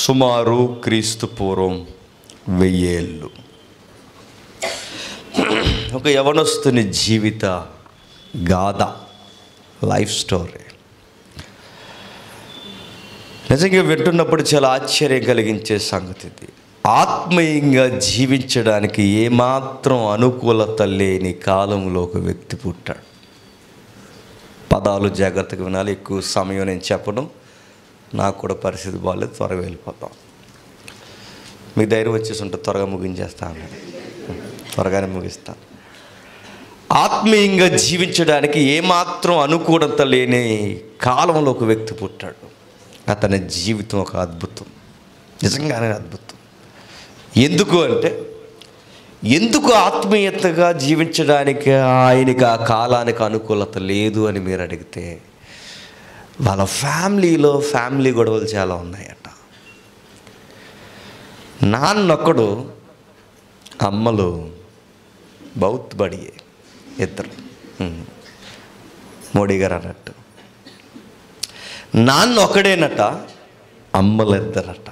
సుమారు క్రీస్తు పూర్వం 1000 ఏళ్ళు ఒక యవనస్తుని జీవిత గాథ, లైఫ్ స్టోరీ. నిజంగా వింటున్నప్పుడు చాలా ఆశ్చర్యం కలిగించే సంగతి ఇది. ఆత్మీయంగా జీవించడానికి ఏమాత్రం అనుకూలత లేని కాలంలో ఒక వ్యక్తి పుట్టాడు. పదాలు జాగ్రత్తగా వినాలి, ఎక్కువ సమయం నేను చెప్పడం, నాకు కూడా పరిస్థితి బాగాలేదు, త్వరగా వెళ్ళిపోతాం. మీకు ధైర్యం వచ్చేసి ఉంటే త్వరగా ముగించేస్తాను, త్వరగానే ముగిస్తాను. ఆత్మీయంగా జీవించడానికి ఏమాత్రం అనుకూలత లేని కాలంలో ఒక వ్యక్తి పుట్టాడు. అతని జీవితం ఒక అద్భుతం, నిజంగానే అద్భుతం. ఎందుకు ఆత్మీయతగా జీవించడానికి ఆయనకి ఆ కాలానికి అనుకూలత లేదు అని మీరు అడిగితే, వాళ్ళ ఫ్యామిలీ గొడవలు చాలా ఉన్నాయట. నాన్నొక్కడు, అమ్మలు బౌత్ బడియే, ఇద్దరు మోడీ గారు అన్నట్టు. నాన్న ఒకడేనట, అమ్మలు ఇద్దరట.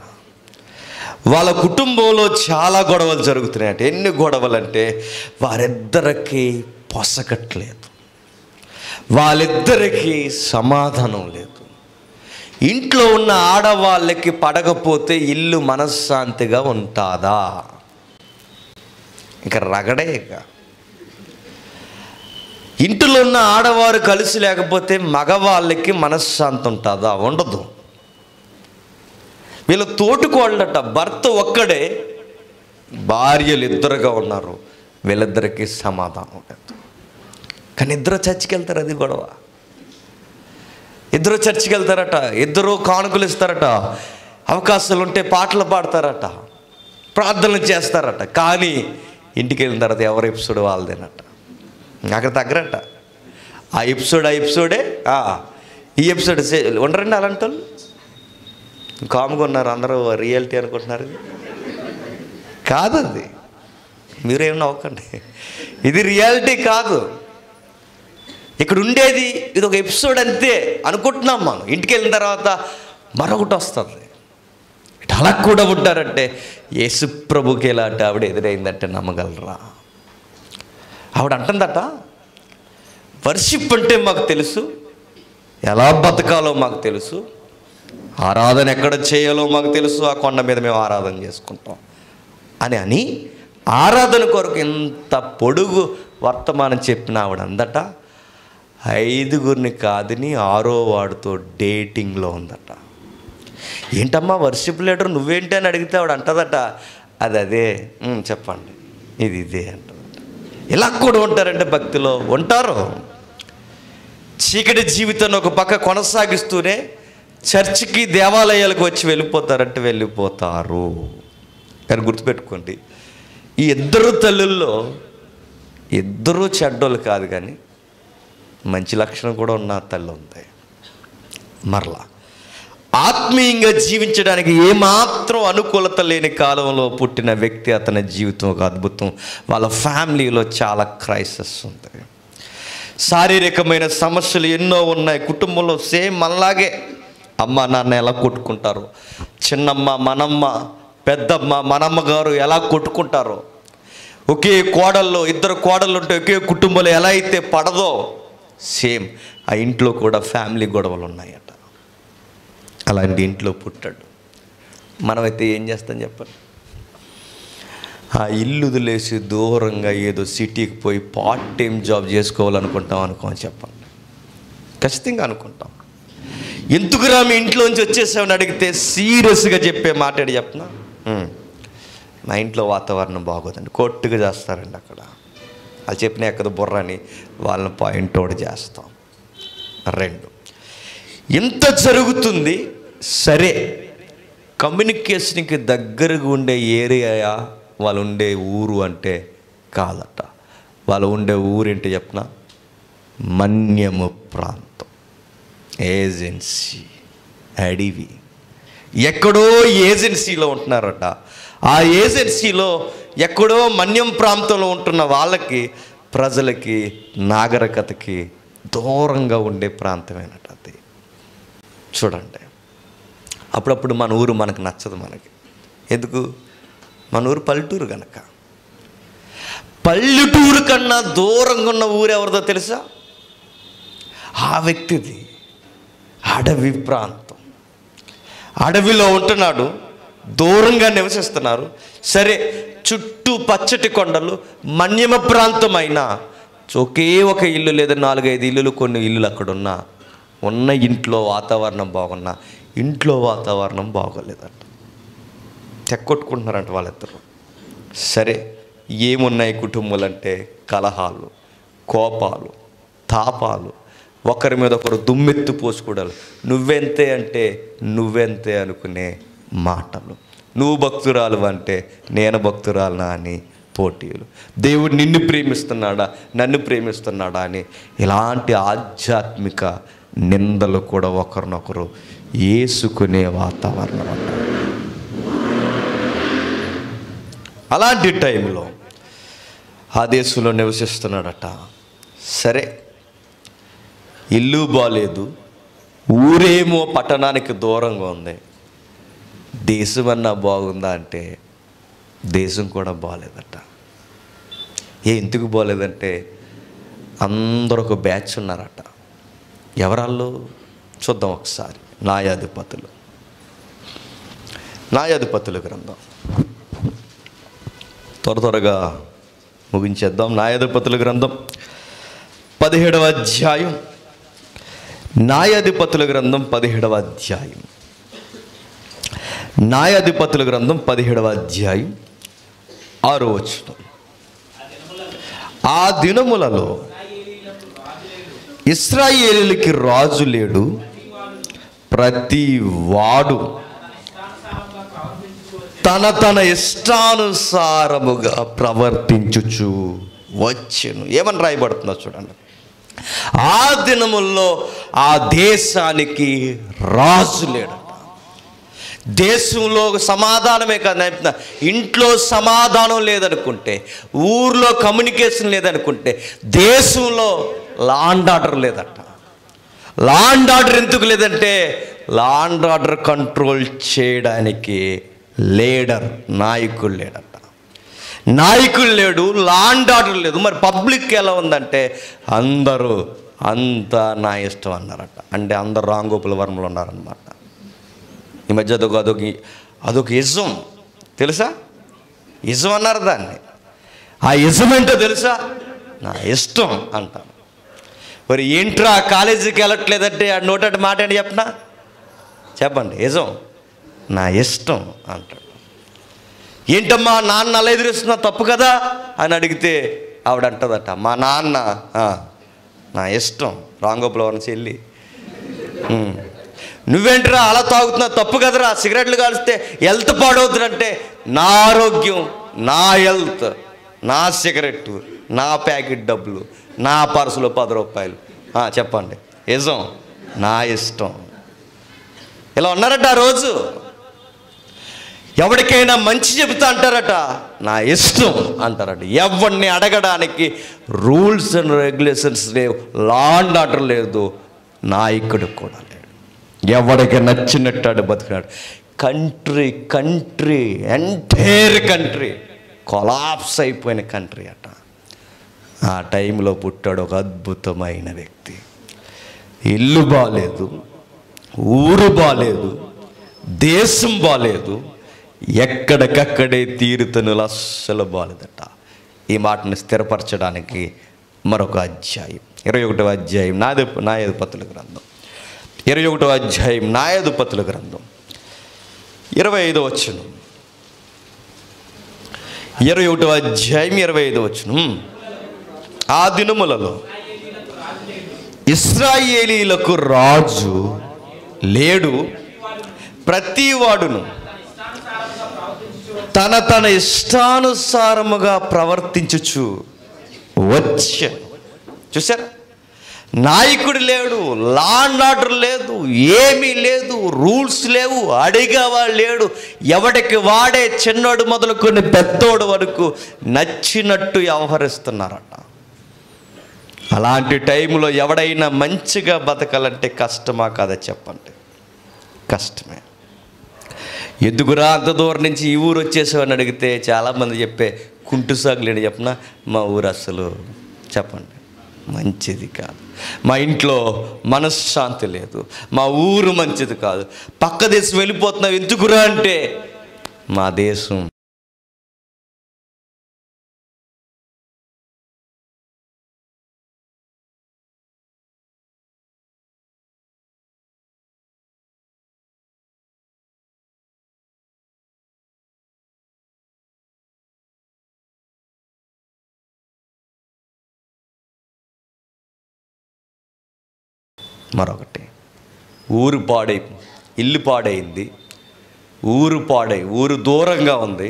వాళ్ళ కుటుంబంలో చాలా గొడవలు జరుగుతున్నాయట. ఎన్ని గొడవలు అంటే వారిద్దరికి పొసగట్లేదు, వాళ్ళిద్దరికీ సమాధానం లేదు. ఇంట్లో ఉన్న ఆడవాళ్ళకి పడకపోతే ఇల్లు మనశ్శాంతిగా ఉంటుందా? ఇంకా రగడే. ఇంట్లో ఉన్న ఆడవారు కలిసి లేకపోతే మగవాళ్ళకి మనశ్శాంతి ఉంటుందా? ఉండదు. వీళ్ళ తోటికోళ్ళట, భర్త ఒక్కడే, భార్యలు ఇద్దరుగా ఉన్నారు, వీళ్ళిద్దరికీ సమాధానం లేదు. కానీ ఇద్దరు చర్చికి వెళ్తారు, అది గొడవ. ఇద్దరు చర్చికి వెళ్తారట, ఇద్దరు కానుకలు ఇస్తారట, అవకాశాలు ఉంటే పాటలు పాడతారట, ప్రార్థనలు చేస్తారట. కానీ ఇంటికి వెళ్ళిన తర్వాత ఎవరి ఎపిసోడ్ వాళ్ళదేనట, అక్కడ తగ్గరట. ఆ ఎపిసోడే ఈ ఎపిసోడ్ ఉండరండి అలాంటి వాళ్ళు. కామ్గా ఉన్నారు అందరూ, రియాలిటీ అనుకుంటున్నారు. కాదు, అది మీరేమన్నా అవ్వకండి, ఇది రియాలిటీ కాదు. ఇక్కడ ఉండేది ఇది ఒక ఎపిసోడ్ అంతే అనుకుంటున్నాం మనం. ఇంటికి వెళ్ళిన తర్వాత మరొకటి వస్తుంది. అలా కూడా ఉంటారంటే యేసుప్రభుకి ఎలాంటి ఆవిడ ఎదురైందంటే నమ్మగలరా? ఆవిడ అంటుందట, వర్షిప్ అంటే మాకు తెలుసు, ఎలా బతకాలో మాకు తెలుసు, ఆరాధన ఎక్కడ చేయాలో మాకు తెలుసు, ఆ కొండ మీద మేము ఆరాధన చేసుకుంటాం అని ఆరాధన కొరకు ఇంత పొడుగు వర్తమానం చెప్పిన ఆవిడ అందట 5గురిని కాదని 6వ వాడితో డేటింగ్లో ఉందట. ఏంటమ్మా వర్షిప్ లీడర్ నువ్వేంటి అని అడిగితే ఆవిడ అంటదట, అదే చెప్పండి, ఇదే అంటదట. ఇలా కూడా ఉంటారంటే భక్తిలో ఉంటారు. చీకటి జీవితాన్ని ఒక పక్క కొనసాగిస్తూనే చర్చికి దేవాలయాలకు వచ్చి వెళ్ళిపోతారంటే వెళ్ళిపోతారు. కానీ గుర్తుపెట్టుకోండి, ఈ ఇద్దరు తల్లుల్లో ఇద్దరూ చెడ్డోళ్ళు కాదు, కానీ మంచి లక్షణం కూడా ఉన్న తల్లి ఉంది. మరలా ఆత్మీయంగా జీవించడానికి ఏమాత్రం అనుకూలత లేని కాలంలో పుట్టిన వ్యక్తి, అతని జీవితం ఒక అద్భుతం. వాళ్ళ ఫ్యామిలీలో చాలా క్రైసిస్ ఉంది, శారీరకమైన సమస్యలు ఎన్నో ఉన్నాయి. కుటుంబంలో సేమ్ మనలాగే అమ్మ నాన్న ఎలా కొట్టుకుంటారో, చిన్నమ్మ మనమ్మ, పెద్దమ్మ మనమ్మ గారు ఎలా కొట్టుకుంటారో, ఒకే కోడల్లో ఇద్దరు కోడళ్ళు ఉంటే ఒకే కుటుంబంలో ఎలా అయితే పడదో, సేమ్ ఆ ఇంట్లో కూడా ఫ్యామిలీ గొడవలు ఉన్నాయట. అలాంటి ఇంట్లో పుట్టాడు. మనమైతే ఏం చేస్తాం చెప్పండి? ఆ ఇల్లు వదిలేసి దూరంగా ఏదో సిటీకి పోయి పార్ట్ టైం జాబ్ చేసుకోవాలనుకుంటాం అనుకోని చెప్పండి, ఖచ్చితంగా అనుకుంటాం. ఎందుకురా మీ ఇంట్లోంచి వచ్చేసామని అడిగితే సీరియస్గా చెప్పే మాట్లాడి చెప్పనా, మా ఇంట్లో వాతావరణం బాగోదండి, కొట్టుగా చేస్తారండి అక్కడ, అది చెప్పిన ఎక్కదు బుర్రని వాళ్ళని పాయింట్ అవుట్ చేస్తాం. 2 ఇంత జరుగుతుంది సరే, కమ్యూనికేషన్కి దగ్గరగా ఉండే ఏరియా వాళ్ళు ఉండే ఊరు అంటే కాదట. వాళ్ళు ఉండే ఊరేంటి చెప్పిన, మన్యము ప్రాంతం, ఏజెన్సీ, అడివి, ఎక్కడో ఏజెన్సీలో ఉంటున్నారట. ఆ ఏజెన్సీలో ఎక్కడో మన్యం ప్రాంతంలో ఉంటున్న వాళ్ళకి, ప్రజలకి, నాగరికతకి దూరంగా ఉండే ప్రాంతమేనట అది. చూడండి, అప్పుడప్పుడు మన ఊరు మనకు నచ్చదు. మనకి ఎందుకు? మన ఊరు పల్లెటూరు కనుక. పల్లెటూరు కన్నా దూరంగా ఉన్న ఊరు ఎవరిదో తెలుసా? ఆ వ్యక్తిది అడవి ప్రాంతం. అడవిలో ఉంటున్నాడు, దూరంగా నివసిస్తున్నారు. సరే, చుట్టూ పచ్చటి కొండలు, మన్యమ ప్రాంతం అయినా ఒకే ఒక ఇల్లు లేదా 4-5 ఇల్లులు, కొన్ని ఇల్లులు అక్కడ ఉన్న ఇంట్లో వాతావరణం బాగున్నా ఇంట్లో వాతావరణం బాగోలేదంట. చెక్కొట్టుకుంటున్నారంట వాళ్ళిద్దరు. సరే, ఏమున్నాయి కుటుంబాలు అంటే కలహాలు, కోపాలు, తాపాలు, ఒకరి మీద ఒకరు దుమ్మెత్తు పోసుకోవడాలు, నువ్వెంతే అంటే నువ్వెంతే అనుకునే మాటలు, నువ్వు భక్తురాలు అంటే నేను భక్తురాలునా అని పోటీలు, దేవుడు నిన్ను ప్రేమిస్తున్నాడా నన్ను ప్రేమిస్తున్నాడా అని ఇలాంటి ఆధ్యాత్మిక నిందలు కూడా ఒకరినొకరు వేసుకునే వాతావరణం అంట. అలాంటి టైంలో ఆ దేశంలో నివసిస్తున్నాడట. సరే, ఇల్లు బాలేదు, ఊరేమో పట్టణానికి దూరంగా ఉంది. దేశం అన్నా బాగుందా అంటే దేశం కూడా బాగలేదట. ఎందుకు బాగలేదంటే అందరూ ఒక బ్యాచ్ ఉన్నారట. ఎవరాళ్ళు చూద్దాం ఒకసారి. న్యాయాధిపతుల గ్రంథం త్వరగా ముగించేద్దాం. న్యాయాధిపతుల గ్రంథం 17వ అధ్యాయం. న్యాయాధిపతుల గ్రంథం 17వ అధ్యాయం. న్యాయాధిపతుల గ్రంథం 17వ అధ్యాయం 6వ వచనం. ఆ దినములలో ఇశ్రాయేలీయులకి రాజు లేడు, ప్రతి వాడు తన ఇష్టానుసారముగా ప్రవర్తించుచు వచ్చెను. ఏమని రాయబడుతుందో చూడండి. ఆ దినముల్లో ఆ దేశానికి రాజు లేడు. దేశంలో సమాధానమే కాదు, ఇంట్లో సమాధానం లేదనుకుంటే, ఊర్లో కమ్యూనికేషన్ లేదనుకుంటే, దేశంలో లా అండ్ ఆర్డర్ లేదట. లా అండ్ ఆర్డర్ ఎందుకు లేదంటే లా అండ్ ఆర్డర్ కంట్రోల్ చేయడానికి నాయకుడు లేడట. నాయకుడు లేడు, లా అండ్ ఆర్డర్ లేదు. మరి పబ్లిక్ ఎలా ఉందంటే అందరూ అంతా నా ఇష్టం అన్నారట. అంటే అందరూ రాంగోపుల వర్మలు ఉన్నారన్నమాట. ఈ మధ్య అదొక ఇజం తెలుసా? ఇజం అన్నారు దాన్ని. ఆ ఇజం ఏంటో తెలుసా? నా ఇష్టం అంటాను. మరి ఏంట్రా కాలేజీకి వెళ్ళట్లేదంటే ఆ నోటటి మాట ఏంటి చెప్పండి. ఇజం నా ఇష్టం అంటాడు. ఏంటమ్మా నాన్న అలా ఎదురుస్తున్నా తప్పు కదా అని అడిగితే ఆవిడ అంటదట, మా నాన్న నా ఇష్టం. రాంగోపుల వర్మ చెల్లి, నువ్వేంటిరా అలా తాగుతున్నా తప్పు కదరా, సిగరెట్లు కాలిస్తే హెల్త్ పాడవుతుందంటే నా ఆరోగ్యం, నా హెల్త్, నా సిగరెట్టు, నా ప్యాకెట్ డబ్బులు, నా పర్సులో 10 రూపాయలు. చెప్పండి, నిజం, నా ఇష్టం. ఇలా ఉన్నారట ఆ రోజు. ఎవరికైనా మంచి చెబుతా అంటారట, నా ఇష్టం అంటారట. ఎవరిని అడగడానికి రూల్స్ అండ్ రెగ్యులేషన్స్ లేవు, లా అండ్ ఆర్డర్ లేదు, నాయకుడు కూడా లేడు. ఎవరికి నచ్చినట్టాడు బతికినాడు. కంట్రీ ఎంటైర్ కంట్రీ కొలాప్స్ అయిపోయిన కంట్రీ అట. ఆ టైంలో పుట్టాడు ఒక అద్భుతమైన వ్యక్తి. ఇల్లు బాలేదు, ఊరు బాలేదు, దేశం బాలేదు, ఎక్కడికక్కడే తీరుతనులు అస్సలు బాలేదట. ఈ మాటను స్థిరపరచడానికి మరొక అధ్యాయం, 21వ అధ్యాయం న్యాయాధిపతుల గ్రంథం, 21వ అధ్యాయం న్యాయాధిపతుల గ్రంథం 25వ వచనం. 21వ అధ్యాయం 25వ వచనం. ఆ దినములలో ఇశ్రాయేలీయులకు రాజు లేడు, ప్రతి వాడును తన ఇష్టానుసారముగా ప్రవర్తించుచు వచ్చే. చూసారా, నాయకుడు లేడు, లా అండ్ ఆర్డర్ లేదు, ఏమీ లేదు, రూల్స్ లేవు, అడిగేవాడు లేడు. ఎవడికి వాడే, చిన్నోడు మొదలుకొని పెద్దోడు వరకు నచ్చినట్టు వ్యవహరిస్తున్నారట. అలాంటి టైంలో ఎవడైనా మంచిగా బతకాలంటే కష్టమా కాదా చెప్పండి? కష్టమే. ఎందుకురా అంత దూరం నుంచి ఈ ఊరు వచ్చేసావని అడిగితే చాలామంది చెప్పే కుంటు సాగులేని చెప్పిన మా ఊరు అసలు చెప్పండి మంచిది కాదు, మా ఇంట్లో మనశ్శాంతి లేదు, మా ఊరు మంచిది కాదు, పక్క దేశం వెళ్ళిపోతున్నావు ఎందుకురా అంటే మా దేశం మరొకటి ఊరు పాడై ఇల్లు పాడైంది, ఊరు దూరంగా ఉంది,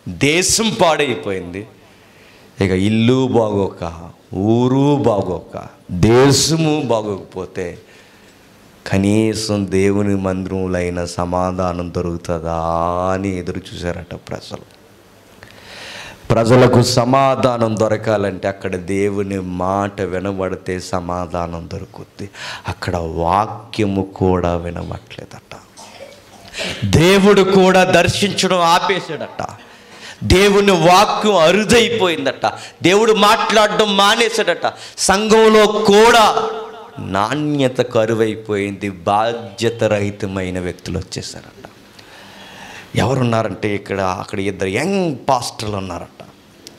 దేశం పాడైపోయింది. ఇక ఇల్లు బాగోక, ఊరు బాగోక, దేశము బాగోకపోతే కనీసం దేవుని మందిరంలో అయిన సమాధానం దొరుకుతుందా అని ఎదురు చూశారట ప్రజలకు సమాధానం దొరకాలంటే అక్కడ దేవుని మాట వినబడితే సమాధానం దొరుకుద్ది. అక్కడ వాక్యము కూడా వినబట్లేదట, దేవుడు కూడా దర్శించడం ఆపేశాడట, దేవుని వాక్యం అరుదైపోయిందట, దేవుడు మాట్లాడడం మానేశాడట, సంఘంలో కూడా నాణ్యత కరువైపోయింది, బాధ్యత రహితమైన వ్యక్తులు వచ్చేసారట. ఎవరున్నారంటే అక్కడ ఇద్దరు యంగ్ పాస్టర్లు ఉన్నారట,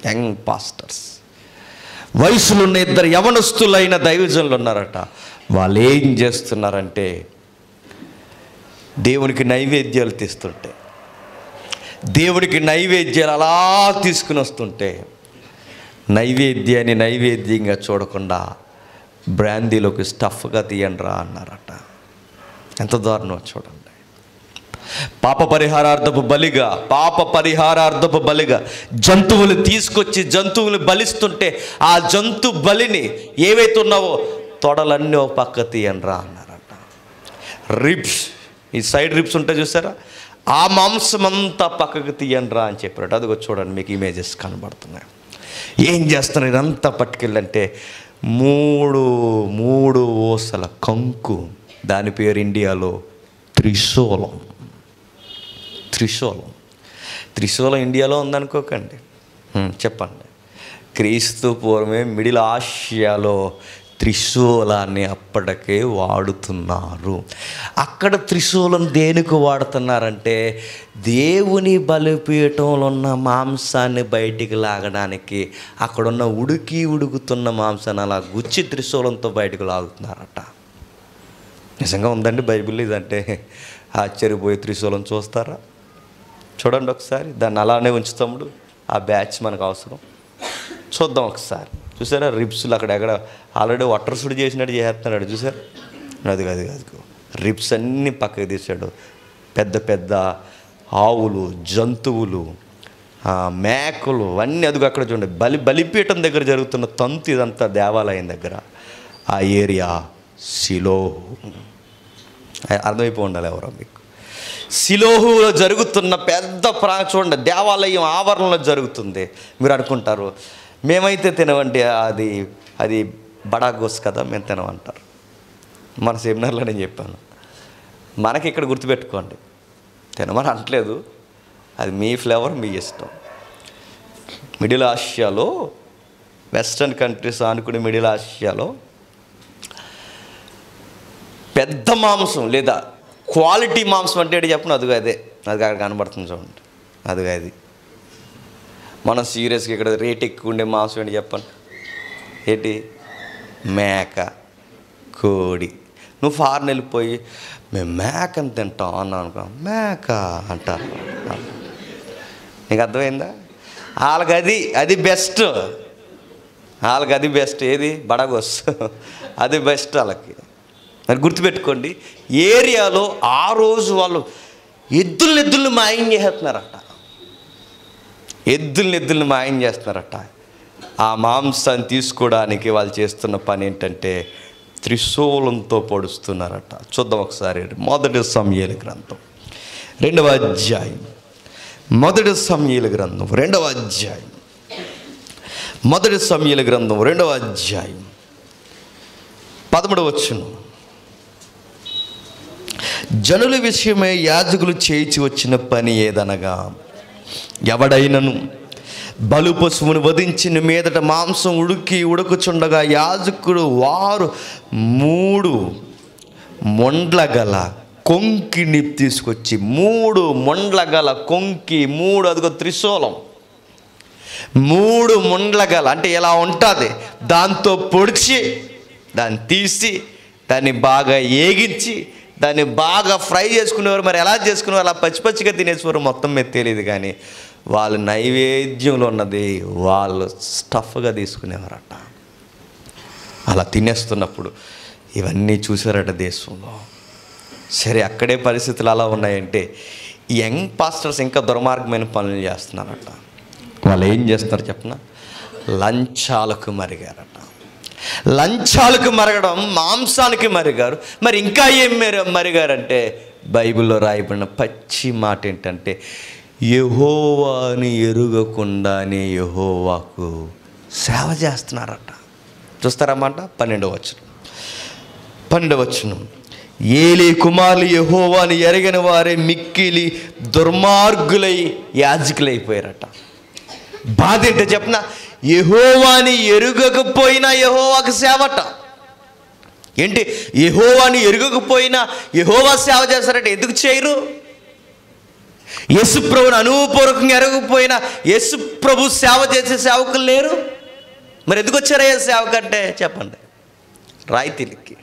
యంగ్ పాస్టర్స్, వయసులో ఉన్న ఇద్దరు యవనస్తులైన దైవజనులు ఉన్నారట. వాళ్ళు ఏం చేస్తున్నారంటే దేవునికి నైవేద్యాలు తీస్తుంటే, దేవునికి నైవేద్యాలు అలా తీసుకుని వస్తుంటే నైవేద్యాన్ని నైవేద్యంగా చూడకుండా బ్రాందీలోకి స్టఫ్గా తీయండిరా అన్నారట. ఎంత దారుణం చూడండి. పాప పరిహారార్థపు బలిగా జంతువులు తీసుకొచ్చి జంతువులు బలిస్తుంటే ఆ జంతు బలిని ఏవైతే ఉన్నావో తొడలన్నీ ఒక పక్క తీయండిరా అన్నారట. రిబ్స్, ఈ సైడ్ రిబ్స్ ఉంటాయి చూసారా, ఆ మాంసం అంతా పక్కకు తీయండిరా అని చెప్పారట. అదిగో చూడండి, మీకు ఇమేజెస్ కనబడుతున్నాయి. ఏం చేస్తున్నారు ఇదంతా పట్టుకెళ్ళంటే మూడు ఓసల కంకు, దాని పేరు ఇండియాలో త్రిశూలం. ఇండియాలో ఉందనుకోకండి. చెప్పండి, క్రీస్తు పూర్వమే మిడిల్ ఆసియాలో త్రిశూలాన్ని అప్పటికే వాడుతున్నారు. అక్కడ త్రిశూలం దేనికి వాడుతున్నారంటే దేవుని బలిపీఠంలో ఉన్న మాంసాన్ని బయటికి లాగడానికి. అక్కడున్న ఉడుకుతున్న మాంసాన్ని అలా గుచ్చి త్రిశూలంతో బయటకు లాగుతున్నారట. నిజంగా ఉందండి బైబిల్. ఇదంటే ఆశ్చర్యపోయే త్రిశూలం చూస్తారా? చూడండి ఒకసారి, దాన్ని అలానే ఉంచుతాముడు. ఆ బ్యాచ్ మనకు అవసరం. చూద్దాం ఒకసారి. చూసారా రిబ్స్లు అక్కడ ఆల్రెడీ వట్టర్సుడు చేసినట్టు చేస్తున్నాడు చూసారు. అది రిబ్స్ అన్నీ పక్కకు తీసాడు. పెద్ద ఆవులు, జంతువులు, మేకలు అన్నీ అదిగో అక్కడ చూడండి. బలిపీఠం దగ్గర జరుగుతున్న తంతు ఇదంతా దేవాలయం దగ్గర. ఆ ఏరియా సిలోహు. అర్థమైపోయి ఉండాలి ఎవరో మీకు. సిలోహులో జరుగుతున్న పెద్ద చూడండి, దేవాలయం ఆవరణలో జరుగుతుంది. మీరు అనుకుంటారు మేమైతే తినవండి, అది బడాగోస్ కదా, మేము తినమంటారు. మన సెమినార్లో నేను చెప్పాను, మనకి ఇక్కడ గుర్తుపెట్టుకోండి, తినమని అనట్లేదు, అది మీ ఫ్లేవర్ మీ ఇష్టం. మిడిల్ ఆసియాలో, వెస్ట్రన్ కంట్రీస్ అనుకునే మిడిల్ ఆసియాలో పెద్ద మాంసం లేదా క్వాలిటీ మాంసం అంటే చెప్పను, అది అక్కడ కనబడుతుంది చూడండి. అది మనం సీరియస్గా ఇక్కడ రేట్ ఎక్కువ ఉండే మాంసం ఏంటి చెప్పండి, ఏంటి? మేక, కోడి. నువ్వు ఫారెన్ వెళ్ళిపోయి మేము మేకని తింటాం అన్నావు అనుకో, మేక అంటారు. నీకు అర్థమైందా? అది బెస్ట్. అది బెస్ట్. ఏది? బడగోస్. అది బెస్ట్ వాళ్ళకి. మరి గుర్తుపెట్టుకోండి, ఏరియాలో ఆ రోజు వాళ్ళు ఎద్దుల్ని మాయం చేస్తున్నారట. ఎద్దుల్ని మాయం చేస్తున్నారట. ఆ మాంసాన్ని తీసుకోవడానికి వాళ్ళు చేస్తున్న పని ఏంటంటే త్రిశూలంతో పొడుస్తున్నారట. చూద్దాం ఒకసారి. మొదటి సమూయేలు గ్రంథం 2వ అధ్యాయం. మొదటి సమూయేలు గ్రంథం 2వ అధ్యాయం. మొదటి సమూయేలు గ్రంథం 2వ అధ్యాయం 13వ వచనం. జనుల విషయమై యాజకులు చేయించి వచ్చిన పని ఏదనగా, ఎవడైనను బలు పశువును వధించిన మీదట మాంసం ఉడుకుచుండగా యాజకుడు వారు 3 మొండ్ల గల కొంకిని తీసుకొచ్చి, 3 మొండ్ల గల కొంకి, 3 అదిగో త్రిశూలం, 3 మొండ్ల గల అంటే ఇలా ఉంటుంది, దాంతో పొడిచి దాన్ని తీసి దాన్ని బాగా ఏగించి దాన్ని బాగా ఫ్రై చేసుకునేవారు. మరి ఎలా చేసుకునేవారు? అలా పచ్చి పచ్చిగా తినేసేవారు, మొత్తం మీద తెలియదు. కానీ వాళ్ళు నైవేద్యంలో ఉన్నది వాళ్ళు స్టఫ్గా తీసుకునేవారట. అలా తినేస్తున్నప్పుడు ఇవన్నీ చూసారట దేశంలో. సరే, అక్కడే పరిస్థితులు అలా ఉన్నాయంటే యంగ్ పాస్టర్స్ ఇంకా దుర్మార్గమైన పనులు చేస్తున్నారట. వాళ్ళు ఏం చేస్తున్నారు చెప్పనా? లంచాలకు మరిగారట. లంచాలకు మరగడం, మాంసానికి మరిగారు. మరి ఇంకా ఏం మరిగారంటే బైబిల్లో రాయబడిన పచ్చి మాట ఏంటంటే, యెహోవాని ఎరుగకుండానే యెహోవాకు సేవ చేస్తున్నారట. చూస్తారన్నమాట. 12వ వచనం, ఏలీ కుమారులు యెహోవాని ఎరగని వారే మిక్కిలి దుర్మార్గులై యాజకులైపోయారట. బాధ ఏంటో చెప్పిన, యెహోవాని ఎరుగకపోయినా యెహోవాకు సేవట. ఏంటి? యెహోవాని ఎరుగకపోయినా యెహోవా సేవ చేస్తారంటే ఎందుకు చేయరు? యేసు ప్రభుని అనుభవపూర్వకంగా ఎరగకపోయినా యేసు ప్రభు సేవ చేసే సేవకులు లేరు. మరి ఎందుకు వచ్చారయ్యా సేవకంటే చెప్పండి? రాయితీలకి.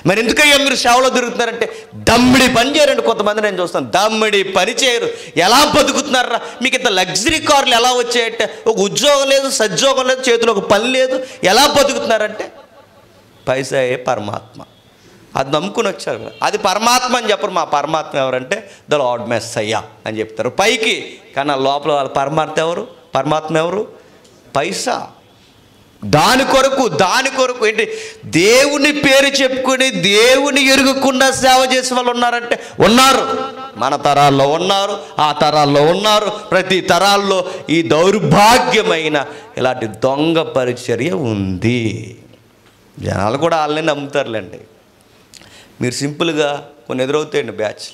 మరి ఎందుకయ్యా మీరు సేవలో తిరుగుతున్నారంటే దమ్మిడి పని చేయరండి. కొంతమంది నేను చూస్తాను, దమ్మిడి పని చేయరు. ఎలా బతుకుతున్నారా? మీకు ఇంత లగ్జరీ కార్లు ఎలా వచ్చాయంటే, ఒక ఉద్యోగం లేదు, సద్యోగం లేదు, చేతిలో ఒక పని లేదు, ఎలా బతుకుతున్నారంటే పైసాయే పరమాత్మ. అది నమ్ముకుని వచ్చారు. అది పరమాత్మ అని చెప్పరు. మా పరమాత్మ ఎవరంటే ద లార్డ్ మెస్సయ్యా అని చెప్తారు పైకి. కానీ ఆ లోపల వాళ్ళ పరమాత్మ ఎవరు? పైసా. దాని కొరకు ఏంటి? దేవుని పేరు చెప్పుకొని దేవుని ఎరుగకుండా సేవ చేసే వాళ్ళు ఉన్నారంటే ఉన్నారు. మన తరాల్లో ఉన్నారు, ఆ తరాల్లో ఉన్నారు. ప్రతి తరాల్లో ఈ దౌర్భాగ్యమైన ఇలాంటి దొంగ పరిచర్య ఉంది. జనాలు కూడా వాళ్ళని నమ్ముతారులేండి. మీరు సింపుల్గా కొన్ని ఎదురవుతాయండి బ్యాచ్.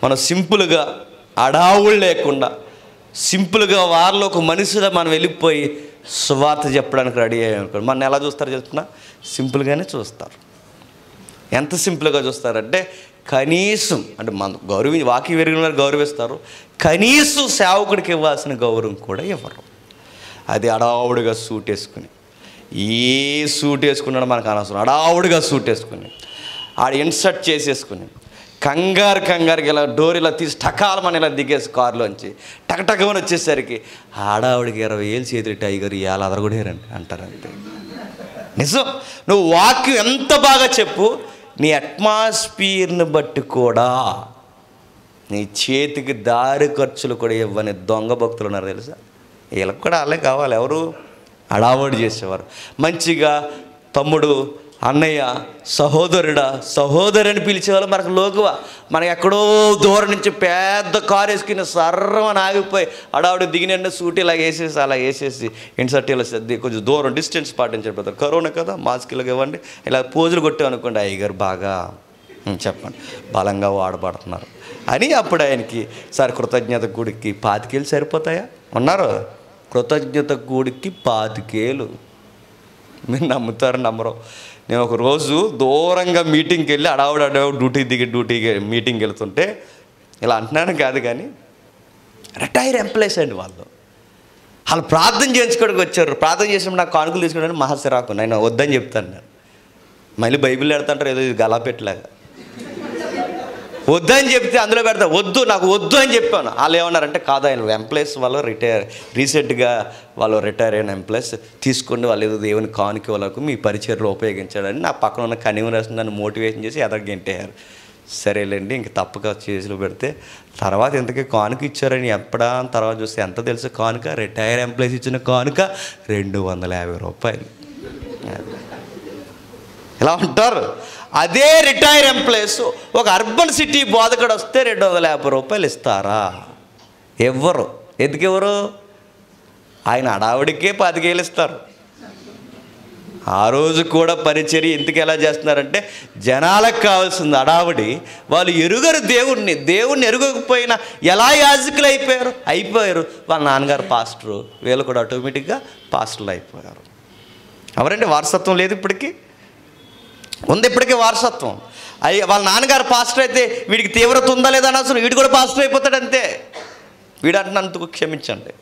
మనం సింపుల్గా అడావులు లేకుండా సింపుల్గా వారిలో ఒక మనిషిగా మనం వెళ్ళిపోయి సువార్త చెప్పడానికి రెడీ అయ్యామనుకోండి, మన ఎలా చూస్తారు చెప్తున్నా? సింపుల్గానే చూస్తారు. ఎంత సింపుల్గా చూస్తారంటే కనీసం అంటే మన వాక్యం వెరిగిన వారు గౌరవిస్తారు, కనీసం సేవకుడికి ఇవ్వాల్సిన గౌరవం కూడా ఇవ్వరు. అది అడావుడిగా సూట్ వేసుకుని, ఏ సూట్ వేసుకున్నాడో మనకు అనవసరం, అడావుడిగా సూట్ వేసుకుని ఆడ ఇన్సర్ట్ చేసేసుకుని కంగారుకి ఇలా డోర్ ఇలా తీసి టకాలమని ఇలా దిగేసి కారులోంచి టకటకమని వచ్చేసరికి ఆడావిడికి 20,000 చేతులు టైగర్ ఇవాళ అదరగొడేరండి అంటారంతే. నిజం. నువ్వు వాక్యం ఎంత బాగా చెప్పు, నీ అట్మాస్ఫియర్ని బట్టి కూడా నీ చేతికి దారి ఖర్చులు కూడా ఇవ్వని దొంగ భక్తులు ఉన్నారు తెలుసా? వీళ్ళకి కూడా వాళ్ళే కావాలి. ఎవరు? అడావుడి చేసేవారు. మంచిగా తమ్ముడు, అన్నయ్య, సహోదరుడా, సహోదరుని పిలిచేవాళ్ళు మనకు లోకువా. మనకి ఎక్కడో దూరం నుంచి పెద్ద కారు వేసుకుని సర్రమని ఆగిపోయి అడావుడి దిగినంటే సూట్ ఇలా వేసేసి అలా వేసేసి ఇన్సర్ట్ ఇలా కొంచెం దూరం డిస్టెన్స్ పాటించబోతారు. కరోనా కదా, మాస్క్ ఇలాగ ఇవ్వండి, ఇలా పోజులు కొట్టామనుకోండి, అయ్యగారు బాగా చెప్పండి బలంగా వాడబడుతున్నారు అని. అప్పుడు ఆయనకి సార్ కృతజ్ఞత గుడికి 25,000 సరిపోతాయా? ఉన్నారు. కృతజ్ఞత గుడికి 25,000. మీరు నమ్ముతారు నమ్మరు? నేను ఒక రోజు దూరంగా మీటింగ్కి వెళ్ళి అడావుడు డ్యూటీకి మీటింగ్కి వెళ్తుంటే ఇలా అంటున్నాను కాదు కానీ రిటైర్ ఎంప్లాయీస్ అండి వాళ్ళు ప్రార్థన చేయించుకోవడానికి వచ్చారు. ప్రార్థన చేసినప్పుడు నాకు కానుకలు తీసుకోవడానికి మహాసిరాకు. నేను వద్దని చెప్తాను. నేను మళ్ళీ బైబిల్ పెడతాంటారు ఏదో ఇది గలాపెట్టలాగా. వద్దని చెప్తే అందులో పెడతా, నాకు వద్దు అని చెప్పాను. వాళ్ళు ఏమన్నారంటే కాదు, ఆయన ఎంప్లాయీస్ వాళ్ళు రీసెంట్గా వాళ్ళు రిటైర్ అయిన ఎంప్లాయీస్ తీసుకోండి, వాళ్ళు ఏదో దేవుని కానుక వాళ్ళకు మీ పరిచర్లో ఉపయోగించాడని నా పక్కన ఉన్న కన్వీనర్స్ నన్ను మోటివేషన్ చేసి ఎదగంటారు. సరేలేండి, ఇంక తప్పక చేతిలో పెడితే తర్వాత ఇంతకీ కానుక ఇచ్చారని తర్వాత చూస్తే ఎంత తెలుసు కానుక? రిటైర్ ఎంప్లాయీస్ ఇచ్చిన కానుక 250 రూపాయలు. ఇలా ఉంటారు. అదే రిటైర్ ఎంప్లాయీస్ ఒక అర్బన్ సిటీ బోధకుడు వస్తే 250 రూపాయలు ఇస్తారా? ఎవ్వరు. ఎందుకు ఎవరు? ఆయన అడావుడికే 25,000 ఇస్తారు. ఆ రోజు కూడా పరిచర్య ఎందుకు ఎలా చేస్తున్నారంటే జనాలకు కావాల్సింది అడావిడి. వాళ్ళు ఎరుగరు దేవుణ్ణి ఎరుగకపోయినా ఎలా యాజకులు అయిపోయారు. వాళ్ళ నాన్నగారు పాస్టరు, వీళ్ళు కూడా ఆటోమేటిక్గా పాస్టర్లు అయిపోయారు. ఎవరండి వారసత్వం లేదు ఇప్పటికీ ఉంది. ఇప్పటికీ వారసత్వం వాళ్ళ నాన్నగారు పాస్టర్ అయితే వీడికి తీవ్రత ఉందా లేదా అనవసరం, వీడు కూడా పాస్టర్ అయిపోతాడు అంతే. వీడు అంటున్నందుకు క్షమించండి.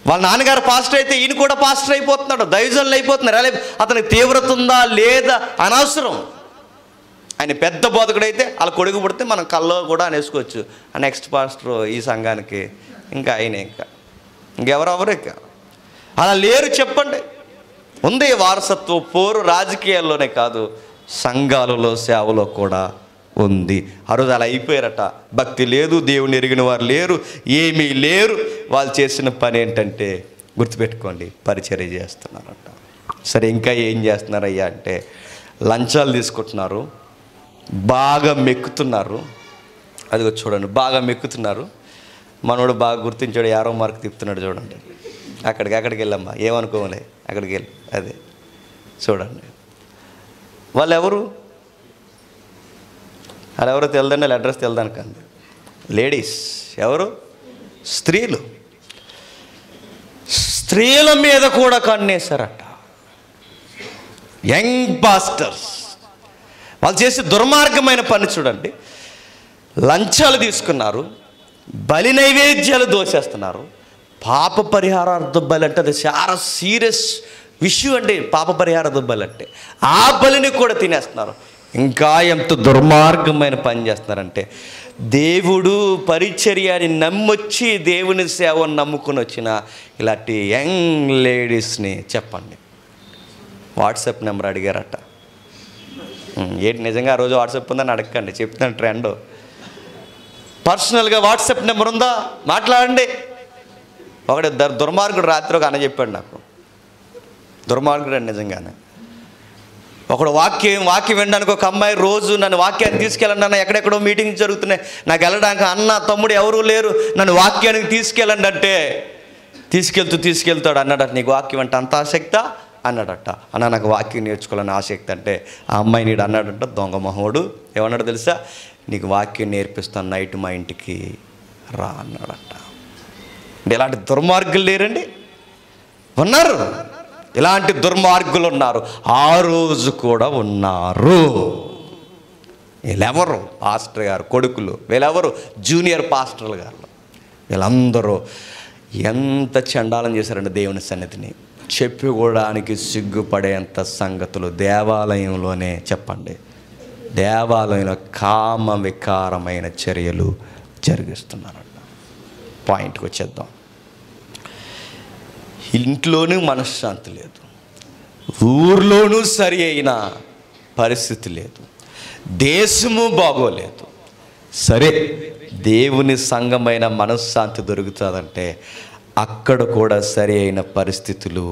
వాళ్ళ నాన్నగారు పాస్టర్ అయితే ఈయన కూడా పాస్టర్ అయిపోతున్నాడు, దైవజనులు అయిపోతున్నారు. అలా అతనికి తీవ్రత ఉందా లేదా అనవసరం. ఆయన పెద్ద బోధకుడైతే వాళ్ళ కొడుకు పుడితే మనం కల్లో కూడా అనేసుకోవచ్చు నెక్స్ట్ పాస్టర్ ఈ సంఘానికి, ఇంకా ఆయనే ఇంకెవరెవరు ఇక అలా లేరు. చెప్పండి. ఉంది వారసత్వ పోరు రాజకీయాల్లోనే కాదు, సంఘాలలో సేవలో కూడా ఉంది. ఆ రోజు అలా అయిపోయారట. భక్తి లేదు, దేవుని ఎరిగిన వారు లేరు, ఏమీ లేరు. వాళ్ళు చేసిన పని ఏంటంటే గుర్తుపెట్టుకోండి, పరిచర్య చేస్తున్నారట. సరే, ఇంకా ఏం చేస్తున్నారయ్యా అంటే లంచాలు తీసుకుంటున్నారు, బాగా మెక్కుతున్నారు. అదిగో చూడండి, బాగా మెక్కుతున్నారు. మనోడు బాగా గుర్తించాడు, 50 మార్కు తిప్పుతున్నాడు చూడండి. అక్కడికి వెళ్ళమ్మా, ఏమనుకోలే, అక్కడికి వెళ్ళి అదే చూడండి. వాళ్ళు ఎవరు తెలదండి, వాళ్ళ అడ్రస్ తెలదాను కానీ లేడీస్ ఎవరు? స్త్రీల మీద కూడా కన్నేశారట. యంగ్ పాస్టర్స్ వాళ్ళు చేసే దుర్మార్గమైన పని చూడండి. లంచాలు తీసుకున్నారు, బలి నైవేద్యాలు దోచేస్తున్నారు. పాప పరిహారార్థ బలి అంటే అది చాలా సీరియస్ విషయం అండి. పాప పరిహారార్థ బలి అంటే ఆ బలిని కూడా తినేస్తున్నారు. ఇంకా ఎంత దుర్మార్గమైన పని చేస్తున్నారంటే దేవుడు పరిచర్యని నమ్మొచ్చి దేవుని సేవను నమ్ముకుని వచ్చిన ఇలాంటి యంగ్ లేడీస్ని చెప్పండి. వాట్సాప్ నెంబర్ అడిగారట. ఏంటి నిజంగా ఆ రోజు వాట్సాప్ ఉందని అడగండి, చెప్తున్నాను ట్రెండ్. పర్సనల్గా వాట్సాప్ నెంబర్ ఉందా మాట్లాడండి. ఒకటి దుర్మార్గుడు రాత్రి ఒక అన్న చెప్పాడు నాకు, దుర్మార్గుడు అని నిజంగానే. ఒకడు వాక్యం వినడానికి ఒక అమ్మాయి రోజు నన్ను వాక్యాన్ని తీసుకెళ్ళండి అన్న, ఎక్కడెక్కడో మీటింగ్స్ జరుగుతున్నాయి, నాకు వెళ్ళడానికి అన్న తమ్ముడు ఎవరూ లేరు, నన్ను వాక్యానికి తీసుకెళ్ళండి అంటే తీసుకెళ్తాడు. అన్నాడట, నీకు వాక్యం అంటే అంత ఆసక్తా అన్నాడట. అన్న నాకు వాక్యం నేర్చుకోవాలని ఆసక్తి అంటే ఆ అమ్మాయి నీడు అన్నాడంట, దొంగ మొహోడు. ఏమన్నాడు తెలుసా? నీకు వాక్యం నేర్పిస్తాను, నైట్ మా ఇంటికి రా అన్నాడట. అంటే ఇలాంటి దుర్మార్గులు లేరండి, ఉన్నారు. ఇలాంటి దుర్మార్గులు ఉన్నారు, ఆ రోజు కూడా ఉన్నారు. వీళ్ళెవరు? పాస్టర్ గారు కొడుకులు. వీళ్ళెవరు? జూనియర్ పాస్టర్లు గారు. వీళ్ళందరూ ఎంత చండాలం చేశారంటే దేవుని సన్నిధిని చెప్పుకోవడానికి సిగ్గుపడేంత సంగతులు దేవాలయంలోనే చెప్పండి. దేవాలయంలో కామ వికారమైన చర్యలు జరిగిస్తున్నారట. పాయింట్కి వచ్చేద్దాం. ఇంట్లోనూ మనశ్శాంతి లేదు, ఊర్లోనూ సరి అయిన పరిస్థితి లేదు, దేశము బాగోలేదు. సరే, దేవుని సంఘమైన మనశ్శాంతి దొరుకుతుందంటే అక్కడ కూడా సరి అయిన పరిస్థితులు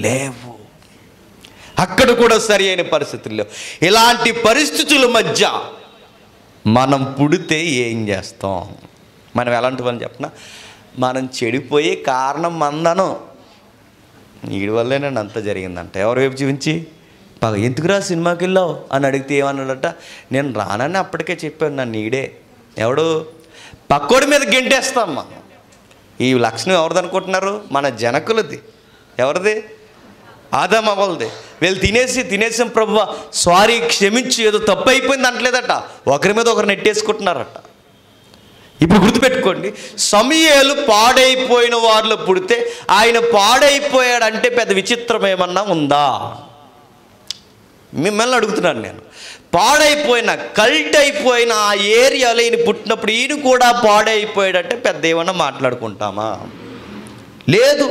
లేవు. అక్కడ కూడా సరి అయిన పరిస్థితులు లేవు. ఇలాంటి పరిస్థితుల మధ్య మనం పుడితే ఏం చేస్తాం? మనం ఎలాంటి వాళ్ళని చెప్పినా, మనం చెడిపోయే కారణం మందనం. వీడి వల్లే నేను అంత జరిగిందంట. ఎవరి వైపు చూపించి బాగా ఎందుకురా సినిమాకి వెళ్ళావు అని అడిగితే ఏమన్నాడట, నేను రానని అప్పటికే చెప్పాను, నన్ను నీడే ఎవడు పక్కోడి మీద గెంటేస్తాం మనం. ఈ లక్షణం ఎవరిది అనుకుంటున్నారు? మన జనకులది. ఎవరిది? ఆదాము అవ్వలది. వీళ్ళు తినేసాం ప్రభువా సారీ క్షమించి, ఏదో తప్పు అయిపోయింది అంటలేదట, ఒకరి మీద ఒకరు నెట్టేసుకుంటున్నారట. ఇప్పుడు గుర్తుపెట్టుకోండి, సమూయేలు పాడైపోయిన వారిలో పుడితే ఆయన పాడైపోయాడంటే పెద్ద విచిత్రం ఏమన్నా ఉందా? మిమ్మల్ని అడుగుతున్నాను నేను. పాడైపోయిన కల్ట్ అయిపోయిన ఆ ఏరియాలో ఈయన పుట్టినప్పుడు ఈయన కూడా పాడైపోయాడంటే పెద్ద ఏమన్నా మాట్లాడుకుంటామా? లేదు.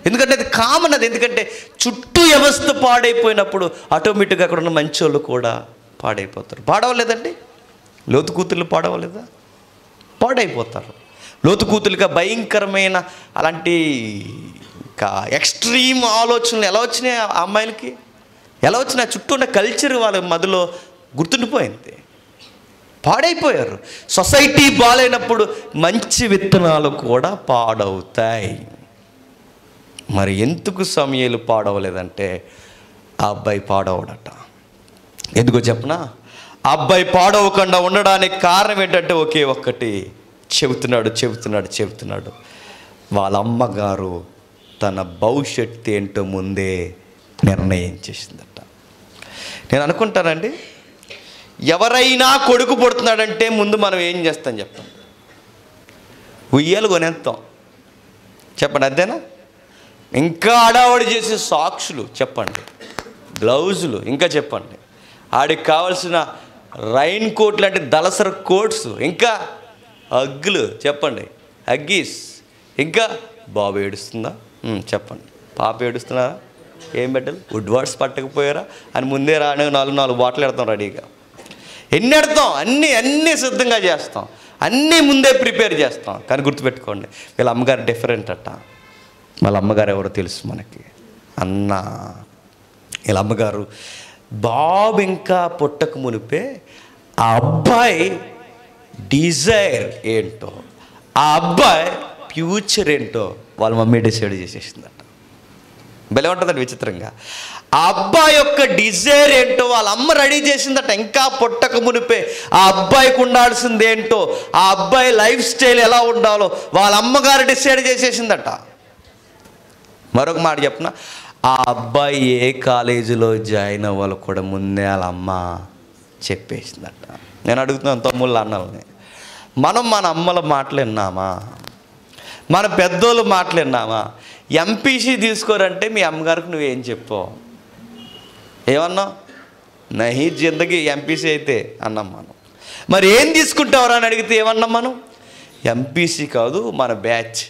ఎందుకంటే అది కామన్. అది ఎందుకంటే చుట్టూ వ్యవస్థ పాడైపోయినప్పుడు ఆటోమేటిక్గా అక్కడ ఉన్న మంచి వాళ్ళు కూడా పాడైపోతారు. పాడవలేదండి? లోతు కూతుర్లు పాడవలేదా? పాడైపోతారు. లోతు కూతురుగా భయంకరమైన అలాంటి ఎక్స్ట్రీమ్ ఆలోచనలు ఎలా వచ్చినాయి ఆ అమ్మాయిలకి? ఎలా వచ్చినాయి? చుట్టూ ఉన్న కల్చర్ వాళ్ళ మధ్యలో గుర్తుండిపోయింది. పాడైపోయారు. సొసైటీ బాగాలేనప్పుడు మంచి విత్తనాలు కూడా పాడవుతాయి. మరి ఎందుకు సమూయేలు పాడవలేదంటే ఆ అబ్బాయి పాడవడట. ఎందుకో చెప్పనా? ఆ అబ్బాయి పాడవకుండా ఉండడానికి కారణం ఏంటంటే ఒకే ఒక్కటి. చెబుతున్నాడు వాళ్ళ అమ్మగారు తన భవిష్యత్తు ఏంటో ముందే నిర్ణయం చేసిందట. నేను అనుకుంటానండి, ఎవరైనా కొడుకు పుడుతున్నాడంటే ముందు మనం ఏం చేస్తాం చెప్పండి? ఉయ్యాలు కొనేస్తాం చెప్పండి, అంతేనా? ఇంకా హడావుడి చేసే సాక్షులు చెప్పండి, గ్లౌజులు ఇంకా చెప్పండి, ఆడికి కావాల్సిన రైన్ కోట్ లాంటి దళసర కోట్స్, ఇంకా అగ్గులు చెప్పండి, అగ్గీస్, ఇంకా బాబు ఏడుస్తుందా చెప్పండి, పాప ఏడుస్తున్నారా, ఏం పెట్టాలి, వుడ్ వాడ్స్ పట్టకపోయారా అని ముందే రాని నాలుగు బాటిల్ ఎడతాం రెడీగా. ఎన్ని ఎడతాం? అన్నీ సిద్ధంగా చేస్తాం, అన్నీ ముందే ప్రిపేర్ చేస్తాం. కానీ గుర్తుపెట్టుకోండి, వీళ్ళ అమ్మగారు డిఫరెంట్ అట్ట. వాళ్ళ అమ్మగారు ఎవరో తెలుసు మనకి, అన్న. వీళ్ళ అమ్మగారు బాబు ఇంకా పుట్టక మునిపే ఆ అబ్బాయి డిజైర్ ఏంటో, ఆ అబ్బాయి ఫ్యూచర్ ఏంటో వాళ్ళ మమ్మీ డిసైడ్ చేసేసిందట. భలే ఉంటుందండి విచిత్రంగా. ఆ అబ్బాయి యొక్క డిజైర్ ఏంటో వాళ్ళ అమ్మ రెడీ చేసిందట. ఇంకా పుట్టక మునిపే ఆ అబ్బాయికి ఉండాల్సింది ఏంటో, ఆ అబ్బాయి లైఫ్ స్టైల్ ఎలా ఉండాలో వాళ్ళ అమ్మగారు డిసైడ్ చేసేసిందట. మరొక మాట చెప్పిన, ఆ అబ్బాయి ఏ కాలేజీలో జాయిన్ అవ్వాలో కూడా ముందే వాళ్ళ అమ్మ చెప్పేసిందట. నేను అడుగుతున్నాను తమ్ముళ్ళ అన్నల్ని, మనం మన అమ్మల మాటలు విన్నామా? మన పెద్దోళ్ళ మాటలు విన్నామా? ఎంపీసీ తీసుకోరంటే మీ అమ్మగారికి నువ్వేం చెప్పావు? ఏమన్నావు? నహీ జిందగీ ఎంపీసీ అయితే అన్నాం మనం. మరి ఏం తీసుకుంటావరా అని అడిగితే ఏమన్నాం మనం? ఎంపీసీ కాదు మన బ్యాచ్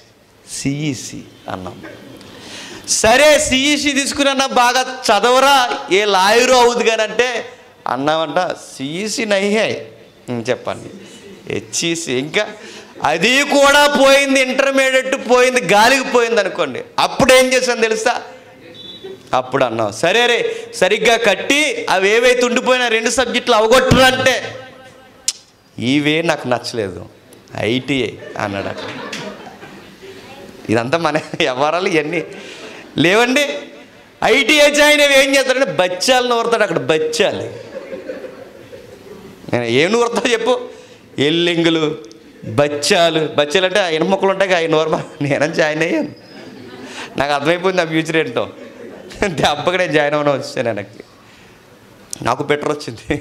సిఈసి అన్నాం. సరే సిఈసి తీసుకున్నా బాగా చదవరా, ఏ లాయరు అవుద్ది కానీ అంటే అన్నామంట సిఈసి నహీ చెప్పండి, హెచ్ఈసి ఇంకా అది కూడా పోయింది, ఇంటర్మీడియట్ పోయింది, గాలికి పోయింది అనుకోండి. అప్పుడు ఏం చేశాను తెలుసా? అప్పుడు అన్నావు సరే రే సరిగ్గా కట్టి అవి ఏవైతే ఉండిపోయినా 2 సబ్జెక్టులు అవగొట్టరంటే ఇవే నాకు నచ్చలేదు, ఐటీఐ అన్నాడు. అక్కడ ఇదంతా మన వ్యవహారాలు ఇవన్నీ లేవండి. ఐటీఐ జాయిన్ అవి ఏం చేస్తారంటే బచ్చాలు నూరుతాడు. అక్కడ బచ్చాలి, నేను ఏం నూరుతావు చెప్పు? ఎల్లింగులు, బచ్చాలు అంటే ఇనుముక్కలు ఉంటాయి, అవి నూరమా. నేనే జాయిన్ అయ్యాను, నాకు అర్థమైపోయింది ఆ ఫ్యూచర్ ఏంటో. దెబ్బకి నేను జాయిన్ అవ్వడం వచ్చాను, నాకు బెటర్ వచ్చింది.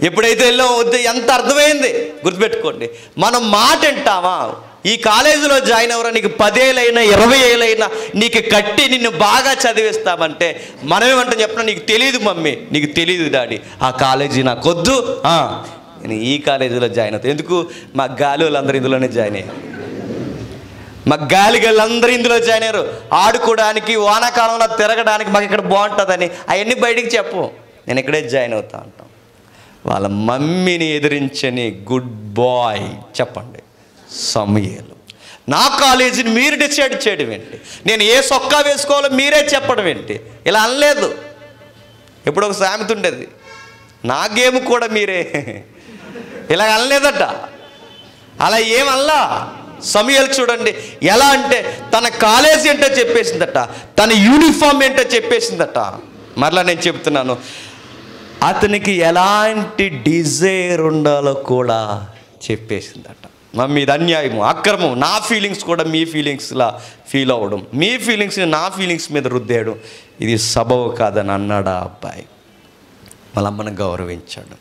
ఎప్పుడైతే వెళ్ళామో వద్దు ఎంత అర్థమైంది. గుర్తుపెట్టుకోండి, మనం మాట వింటామా? ఈ కాలేజీలో జాయిన్ అవ్వరా, నీకు 10 ఏళ్ళైనా 20 ఏళ్ళైనా నీకు కట్టి నిన్ను బాగా చదివిస్తామంటే మనమేమంటాం చెప్పినా, నీకు తెలియదు మమ్మీ, నీకు తెలియదు డాడీ, ఆ కాలేజీ నాకు వద్దు, నేను ఈ కాలేజీలో జాయిన్ అవుతాను. ఎందుకు? మా గాలి వాళ్ళందరూ ఇందులోనే జాయిన్ అయ్యారు, మా గాలి వాళ్ళందరూ ఇందులో జాయిన్ అయ్యారు. ఆడుకోవడానికి, వానాకాలంలో తిరగడానికి మాకు ఇక్కడ బాగుంటుందని అవన్నీ బయటికి చెప్పు, నేను ఇక్కడే జాయిన్ అవుతా అంటాం. వాళ్ళ మమ్మీని ఎదిరించని గుడ్ బాయ్ చెప్పండి సమూయేలు. నా కాలేజీని మీరు డిసైడ్ చేయడం ఏంటి? నేను ఏ సొక్కా వేసుకోవాలో మీరే చెప్పడం ఏంటి? ఇలా అనలేదు. ఎప్పుడు ఒక సామెత ఉండేది, నా గేమ్ కూడా మీరే, ఇలా అనలేదట. అలా ఏమల్లా సమూయేలు చూడండి ఎలా అంటే తన కాలేజీ ఏంటో చెప్పేసిందట, తన యూనిఫామ్ ఏంటో చెప్పేసిందట. మరలా నేను చెప్తున్నాను, అతనికి ఎలాంటి డిజైర్ ఉండాలో కూడా చెప్పేసిందట. మమ్మీ ఇది అన్యాయము, అక్రమం, నా ఫీలింగ్స్ కూడా మీ ఫీలింగ్స్లా ఫీల్ అవ్వడం, మీ ఫీలింగ్స్ని నా ఫీలింగ్స్ మీద రుద్దేయడం ఇది సబబు కాదని అన్నాడు ఆ అబ్బాయి. వాళ్ళ అమ్మను గౌరవించాడు.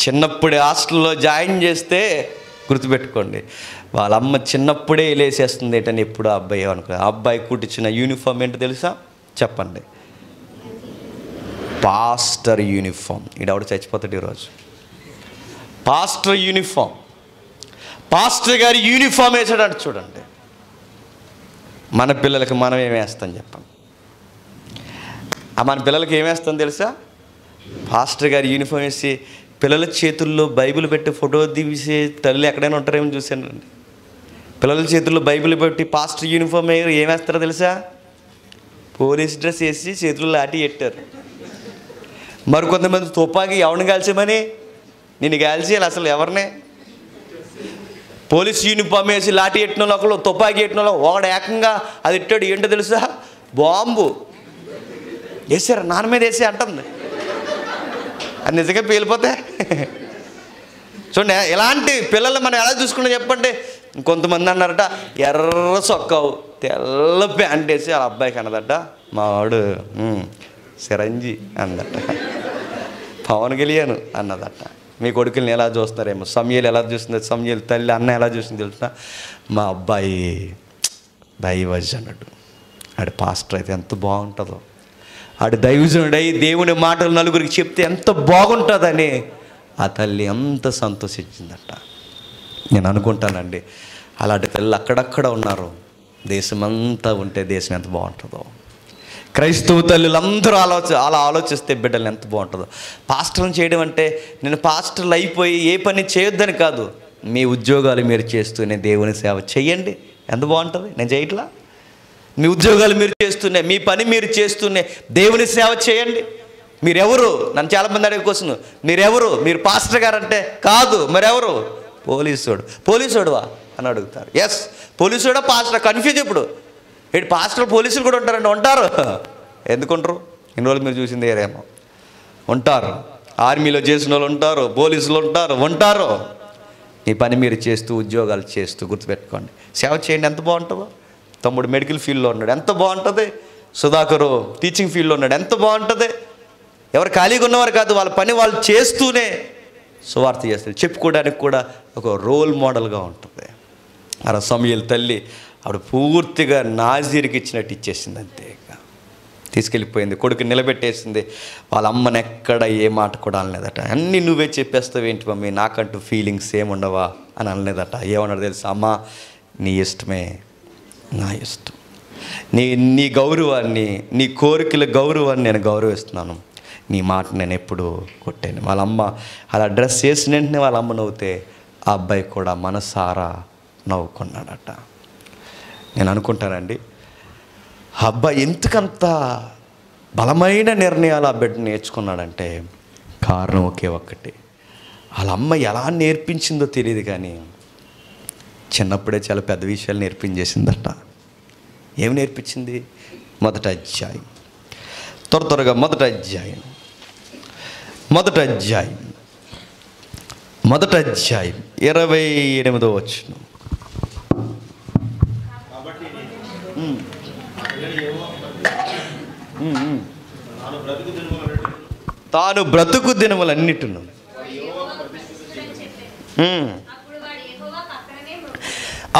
చిన్నప్పుడే హాస్టల్లో జాయిన్ చేస్తే గుర్తుపెట్టుకోండి, వాళ్ళ అమ్మ చిన్నప్పుడే లేసేస్తుంది ఏంటని ఎప్పుడు ఆ అబ్బాయి అనుకో. ఆ అబ్బాయి కుట్టించిన యూనిఫామ్ ఏంటో తెలుసా? చెప్పండి, పాస్టర్ యూనిఫామ్. ఈడెవడ చచ్చిపోతాడు ఈరోజు. పాస్టర్ యూనిఫామ్, పాస్టర్ గారి యూనిఫామ్ వేసాడంట. చూడండి, మన పిల్లలకి మనం ఏమేస్తాం చెప్పండి? మన పిల్లలకి ఏమేస్తాం తెలుసా? పాస్టర్ గారి యూనిఫామ్ వేసి పిల్లల చేతుల్లో బైబిల్ పెట్టి ఫోటో తీసే తల్లి ఎక్కడైనా ఉంటారేమో చూశానండి. పిల్లల చేతుల్లో బైబిల్ పెట్టి పాస్టర్ యూనిఫామ్ ఏమేస్తారో తెలుసా? పోలీస్ డ్రెస్ వేసి చేతుల్లో లాఠీ పెట్టారు. మరి కొంతమంది తుపాకీ ఎవరిని కాల్చామని, నిన్ను కాల్చి అసలు ఎవరినే పోలీస్ యూనిఫామ్ వేసి లాఠీ ఎట్టిన వాళ్ళు ఒకళ్ళు, తుపాకీ ఎట్టిన వాళ్ళు ఒకడు ఏకంగా అది ఇట్టాడు. ఏంటో తెలుసా? బాంబు వేసారు, నాన్న మీద వేసి అంటుంది. అది నిజంగా పేలిపోతే చూడండి. ఇలాంటి పిల్లల్ని మనం ఎలా చూసుకున్నా చెప్పండి. కొంతమంది అన్నారట, ఎర్ర సొక్కావు తెల్ల ప్యాంట్ వేసి వాళ్ళ అబ్బాయికి అన్నదట, మా వాడు చిరంజీ అందట, పవన్ కళ్యాణ్ అన్నదట. మీ కొడుకుల్ని ఎలా చూస్తున్నారేమో. సమయలు ఎలా చూస్తుంది, సమయలు తల్లి అన్న ఎలా చూస్తుంది తెలుసిన, మా అబ్బాయి దైవజనుడు అన్నాడు. ఆడు పాస్టర్ అయితే ఎంత బాగుంటుందో, ఆడు దైవజనుడై దేవుని మాటలు నలుగురికి చెప్తే ఎంత బాగుంటుందని ఆ తల్లి ఎంత సంతోషించిందట. నేను అనుకుంటానండి, అలాంటి పిల్లలు అక్కడక్కడ ఉన్నారు. దేశమంతా ఉంటే దేశం ఎంత బాగుంటుందో. క్రైస్తవ తల్లులు అందరూ అలా ఆలోచిస్తే బిడ్డలు ఎంత బాగుంటుందో. పాస్టర్ని చేయడం అంటే నేను పాస్టర్లు అయిపోయి ఏ పని చేయొద్దని కాదు. మీ ఉద్యోగాలు మీరు చేస్తూనే దేవుని సేవ చేయండి, ఎంత బాగుంటుంది. నేను చేయట్లా. మీ ఉద్యోగాలు మీరు చేస్తూనే, మీ పని మీరు చేస్తూనే దేవుని సేవ చేయండి. మీరెవరు? నన్ను చాలామంది అడిగే క్వశ్చన్, మీరెవరు? మీరు పాస్టర్ గారు అంటే కాదు, మరెవరు? పోలీసుడు. పోలీసుడువా అని అడుగుతారు. ఎస్, పోలీసుడా పాస్టర్ కన్ఫ్యూజ్. ఇప్పుడు ఇటు పాస్టర్ పోలీసులు కూడా ఉంటారండి. ఉంటారు. ఎందుకుంటారు? ఇన్ని రోజులు మీరు చూసింది ఏరేమో. ఉంటారు. ఆర్మీలో చేసిన వాళ్ళు ఉంటారు, పోలీసులు ఉంటారు. మీ పని మీరు చేస్తూ ఉద్యోగాలు చేస్తూ గుర్తుపెట్టుకోండి, సేవ చేయండి. ఎంత బాగుంటుందో. తమ్ముడు మెడికల్ ఫీల్డ్లో ఉన్నాడు, ఎంత బాగుంటుంది. సుధాకరు టీచింగ్ ఫీల్డ్లో ఉన్నాడు, ఎంత బాగుంటుంది. ఎవరు ఖాళీగా ఉన్నవారు కాదు, వాళ్ళ పని వాళ్ళు చేస్తూనే సువార్త చేస్తారు. చెప్పుకోవడానికి కూడా ఒక రోల్ మోడల్గా ఉంటుంది. అలా సమయలు తల్లి ఆవిడ పూర్తిగా నాజీర్కి ఇచ్చినట్టు ఇచ్చేసింది. అంతే, తీసుకెళ్ళిపోయింది. కొడుకు నిలబెట్టేసింది. వాళ్ళ అమ్మని ఎక్కడ ఏ మాట కూడా అనలేదట. అన్నీ నువ్వే చెప్పేస్తావు ఏంటి మమ్మీ, నాకంటూ ఫీలింగ్స్ ఏముండవా అని అనలేదట. ఏమన్నాడు తెలుసా? అమ్మ నీ ఇష్టమే, నా ఇష్టం. నీ గౌరవాన్ని, నీ కోరికల గౌరవాన్ని నేను గౌరవిస్తున్నాను. నీ మాట నేను ఎప్పుడు కొట్టాను. వాళ్ళ అమ్మ అలా డ్రెస్ చేసిన వెంటనే వాళ్ళ అమ్మ నవ్వుతే ఆ అబ్బాయి కూడా మనసారా నవ్వుకున్నాడట. నేను అనుకుంటానండి, ఆ అబ్బాయి ఎందుకంత బలమైన నిర్ణయాలు ఆ బిడ్డ నేర్చుకున్నాడంటే కారణం ఒకే ఒక్కటి. వాళ్ళ అమ్మ ఎలా నేర్పించిందో తెలియదు కానీ చిన్నప్పుడే చాలా పెద్ద విషయాలు నేర్పించేసిందట. ఏమి నేర్పించింది? మొదటి అధ్యాయం, త్వరగా మొదటి అధ్యాయం 28వ వచనం. తాను బ్రతుకు దినములన్నిటిను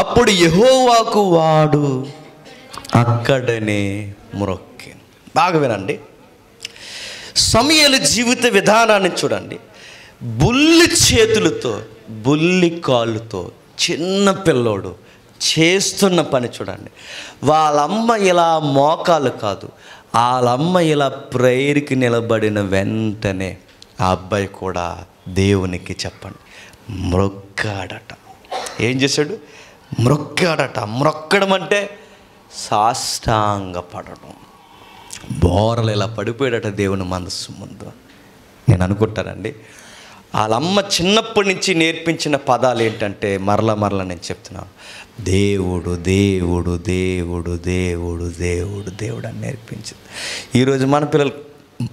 అప్పుడు యెహోవాకు వాడు అక్కడనే మ్రొక్కెను. బాగా వినండి. సమూయేలు జీవిత విధానాన్ని చూడండి. బుల్లి చేతులతో, బుల్లి కాళ్ళతో చిన్న పిల్లోడు చేస్తున్న పని చూడండి. వాళ్ళమ్మ ఇలా మోకాలు కాదు, వాళ్ళమ్మ ఇలా ప్రేయర్కి నిలబడిన వెంటనే ఆ అబ్బాయి కూడా దేవునికి చెప్పండి మ్రొక్కాడట. ఏం చేశాడు? మ్రొక్కాడట. మ్రొక్కడం అంటే సాష్టాంగ పడడం. బోరలు ఇలా పడిపోయాడట దేవుని మనస్సు ముందు. నేను అనుకుంటానండి, వాళ్ళమ్మ చిన్నప్పటి నుంచి నేర్పించిన పదాలు ఏంటంటే మరలా నేను చెప్తున్నాను, దేవుడు దేవుడు దేవుడు దేవుడు దేవుడు దేవుడు అని నేర్పించింది. ఈరోజు మన పిల్లలు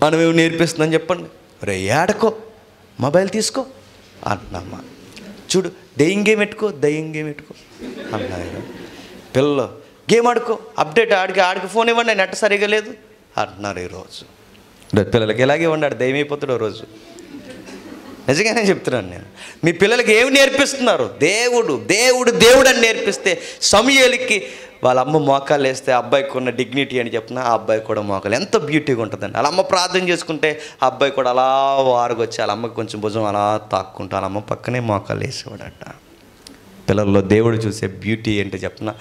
మనమేమి నేర్పిస్తుందని చెప్పండి. రే ఏడకో, మొబైల్ తీసుకో అంటున్నామ్మా. చూడు దెయ్యం గేమ్ పెట్టుకో అంటున్నారు పిల్లలు. గేమ్ ఆడుకో, అప్డేట్ ఆడికి ఫోన్ ఇవ్వండి, నెట్ సరిగా లేదు అంటున్నారు ఈరోజు. పిల్లలకి ఎలాగే ఇవ్వండి, దెయ్యం అయిపోతాడు రోజు. నిజంగానే చెప్తున్నాను నేను. మీ పిల్లలకి ఏమి నేర్పిస్తున్నారు? దేవుడు దేవుడు దేవుడు అని నేర్పిస్తే సమూయేలుకి వాళ్ళ అమ్మ మోకాలు వేస్తే అబ్బాయికి ఉన్న డిగ్నిటీ అని చెప్తున్నా, ఆ అబ్బాయి కూడా మోకాలు ఎంత బ్యూటీగా ఉంటుందండి. వాళ్ళ అమ్మ ప్రార్థన చేసుకుంటే ఆ అబ్బాయి కూడా అలా వారుగొచ్చి వాళ్ళ అమ్మకి కొంచెం భుజం అలా తాక్కుంటూ వాళ్ళ అమ్మ పక్కనే మోకాలు వేసేవాడట. పిల్లల్లో దేవుడు చూసే బ్యూటీ ఏంటో చెప్తున్నా,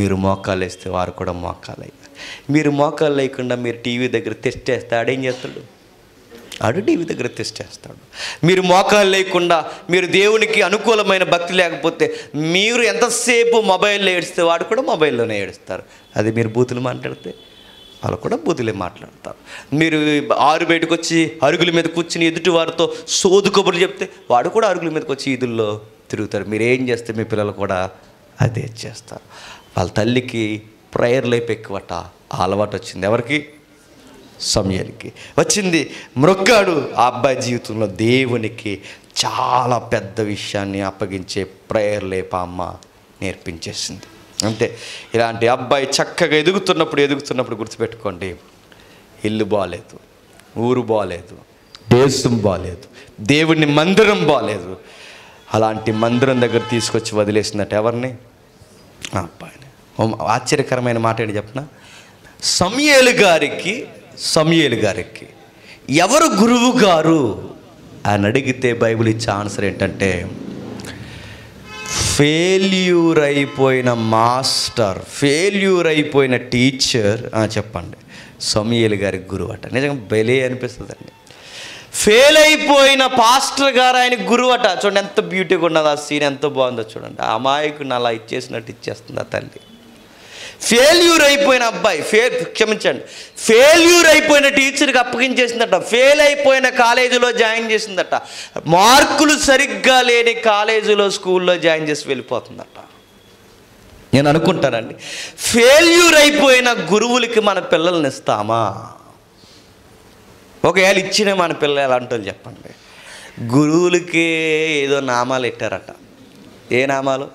మీరు మోకాలు వేస్తే వారు కూడా మోకాలు అయ్యారు. మీరు మోకాలు లేకుండా మీరు టీవీ దగ్గర తెచ్చేస్తే ఆడేం చేస్తాడు? ఆడు టీవీ దగ్గర తెచ్చేస్తాడు. మీరు మోకాలు లేకుండా, మీరు దేవునికి అనుకూలమైన భక్తి లేకపోతే మీరు ఎంతసేపు మొబైల్లో ఏడిస్తే వాడు కూడా మొబైల్లోనే ఏడుస్తారు. అది మీరు బూతులు మాట్లాడితే వాళ్ళు కూడా బూతులే మాట్లాడతారు. మీరు ఆరు బయటకు వచ్చి అరుగుల మీద కూర్చుని ఎదుటి వారితో సోదు కబుర్లు చెప్తే వాడు కూడా అరుగుల మీదకి వచ్చి ఈదుల్లో తిరుగుతారు. మీరు ఏం చేస్తే మీ పిల్లలు కూడా అదే చేస్తారు. వాళ్ళ తల్లికి ప్రేయర్ లైఫ్ ఎక్కువట. ఆ అలవాటు వచ్చింది ఎవరికి? సమూయేలుకి వచ్చింది. మ్రొక్కాడు. ఆ అబ్బాయి జీవితంలో దేవునికి చాలా పెద్ద విషయాన్ని అప్పగించే ప్రేయర్ లైఫ్ అమ్మ నేర్పించేసింది. అంటే ఇలాంటి అబ్బాయి చక్కగా ఎదుగుతున్నప్పుడు గుర్తుపెట్టుకోండి, ఇల్లు బాగాలేదు, ఊరు బాగాలేదు, దేశం బాగాలేదు, దేవుని మందిరం బాగాలేదు. అలాంటి మందిరం దగ్గర తీసుకొచ్చి వదిలేసిందట ఎవరిని? ఆ అబ్బాయిని. ఆశ్చర్యకరమైన మాట ఏంటి చెప్పనా? సమూయేలు గారికి ఎవరు గురువు గారు అని అడిగితే బైబిల్ ఇచ్చే ఆన్సర్ ఏంటంటే, ఫెయిల్యూర్ అయిపోయిన మాస్టర్, ఫెయిల్యూర్ అయిపోయిన టీచర్. చెప్పండి, సమూయేలు గారికి గురువు అట. నిజంగా బెలే అనిపిస్తుందండి. ఫెయిల్ అయిపోయిన పాస్టర్ గారు ఆయనకి గురువు అట. చూడండి ఎంత బ్యూటీగా ఉన్నది ఆ సీన్, ఎంత బాగుందో చూడండి. ఆ అమాయకుని అలా ఇచ్చేసినట్టు ఇచ్చేస్తుంది ఆ తల్లి. ఫెయిల్యూర్ అయిపోయిన అబ్బాయి, ఫెయిల్యూర్ అయిపోయిన టీచర్కి అప్పగించేసిందట. ఫెయిల్ అయిపోయిన కాలేజీలో జాయిన్ చేసిందట. మార్కులు సరిగ్గా లేని కాలేజీలో, స్కూల్లో జాయిన్ చేసి వెళ్ళిపోతుందట. నేను అనుకుంటానండి, ఫెయిల్యూర్ అయిపోయిన గురువులకి మన పిల్లల్ని ఇస్తామా? ఒకవేళ ఇచ్చిన మన పిల్లలు ఎలాంటి వాళ్ళు చెప్పండి? గురువులకి ఏదో నామాలు పెట్టారట. ఏ నామాలు?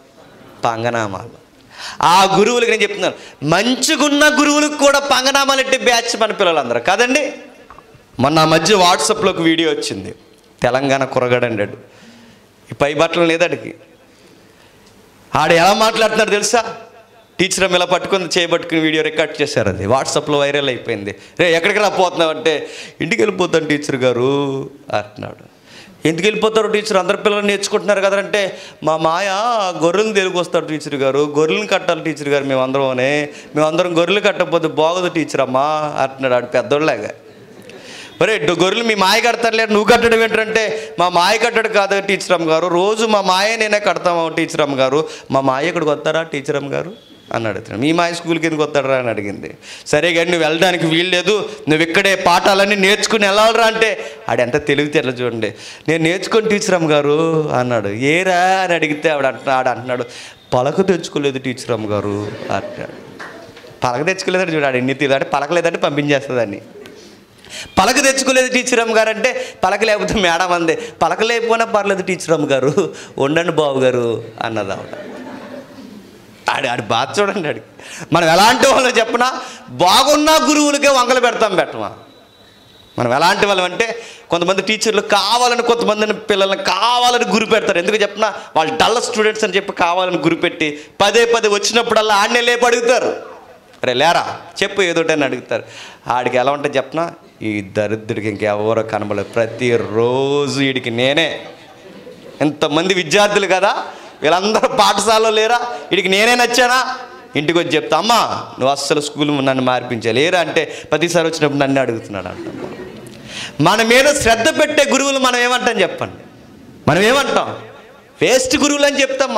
పంగనామాలు. ఆ గురువులకి నేను చెప్తున్నాను, మంచిగున్న గురువులకు కూడా పంగనామాలు ఎట్టే బ్యాచ్ మన పిల్లలందరూ కాదండి. మొన్న మధ్య వాట్సాప్లో ఒక వీడియో వచ్చింది. తెలంగాణ కురగాడండి, ఈ పై బట్టలు లేదడికి. ఆడు ఎలా మాట్లాడుతున్నాడు తెలుసా? టీచర్ ఇలా చేయబట్టుకుని వీడియో రికార్డ్ చేశారు. అది వాట్సాప్లో వైరల్ అయిపోయింది. ఎక్కడికి పోతున్నావు అంటే, ఇంటికి వెళ్ళిపోతాను టీచర్ గారు అంటున్నాడు. ఎందుకు వెళ్ళిపోతారు టీచర్? అందరు పిల్లలు నేర్చుకుంటున్నారు కదంటే, మా మాయ గొర్రెలను తెలుగుకొస్తాడు టీచర్ గారు, గొర్రెలను కట్టాలి టీచర్ గారు, మేమందరం గొర్రెలు కట్టకపోతే బాగోదు టీచర్ అమ్మా అంటున్నాడు. ఆడు పెద్దోళ్ళలాగా. మరే గొర్రెలు మీ మాయ కడతారులే, నువ్వు కట్టడం ఏంటంటే, మా మాయ కట్టడు కాదు టీచర్ అమ్మ గారు, రోజు మా మాయ నేనే కడతాము టీచర్ అమ్మ గారు. మా మాయ ఇక్కడికి వస్తారా టీచర్ అమ్మ గారు అని అడుగుతున్నాడు. మీ మాయ స్కూల్కి ఎందుకు వస్తాడరా అని అడిగింది. సరే కానీ నువ్వు వెళ్ళడానికి వీల్లేదు, నువ్వు ఇక్కడే పాఠాలన్నీ నేర్చుకుని వెళ్ళాలరా అంటే, ఆడెంత తెలివితేటలు చూడండి. నేను నేర్చుకొని టీచర్ అమ్మ గారు అన్నాడు. ఏరా అని అడిగితే ఆడు అంటున్నాడు, పలక తెచ్చుకోలేదు టీచర్ అమ్మ గారు అంటాడు. పలక తెచ్చుకోలేదంటే చూడాడు ఎన్ని తీరు అంటే, పలకలేదంటే పంపించేస్తుందని. పలక తెచ్చుకోలేదు టీచర్ అమ్మ గారు అంటే, పలక లేకపోతే మేడం అందే, పలక లేకపోయినా పర్లేదు టీచర్ అమ్మ గారు, ఉండండి బాబు గారు అన్నది ఆవిడ. ఆడి బాధ చూడండి. ఆడికి మనం ఎలాంటి వాళ్ళు చెప్పినా, బాగున్న గురువులకే వంకలు పెట్టమా? మనం ఎలాంటి వాళ్ళం అంటే, కొంతమంది టీచర్లు కావాలని కొంతమందిని పిల్లల్ని కావాలని గురి పెడతారు. ఎందుకు చెప్పినా, వాళ్ళు డల్ స్టూడెంట్స్ అని చెప్పి కావాలని గురిపెట్టి పదే వచ్చినప్పుడల్లా ఆడనే లేపు అడుగుతారు. అరే లేరా చెప్పు ఏదోటని అడుగుతారు. ఆడికి ఎలా ఉంటుంది చెప్పినా, ఈ దరిద్రుడికి ఇంకెవరో కనబడలేదు, ప్రతిరోజు వీడికి నేనే, ఎంతమంది విద్యార్థులు కదా వీళ్ళందరూ పాఠశాలలో లేరా, వీడికి నేనే నచ్చానా, ఇంటికి వచ్చి చెప్తా, అమ్మా నువ్వు అస్సలు స్కూల్ నన్ను మార్పించాలి లేరా అంటే, ప్రతిసారి వచ్చినప్పుడు నన్ను అడుగుతున్నాడు అంట. మన మీద శ్రద్ధ పెట్టే గురువులు మనం ఏమంటాం చెప్పండి? మనం ఏమంటాం? వేస్ట్ గురువులు అని చెప్తాం.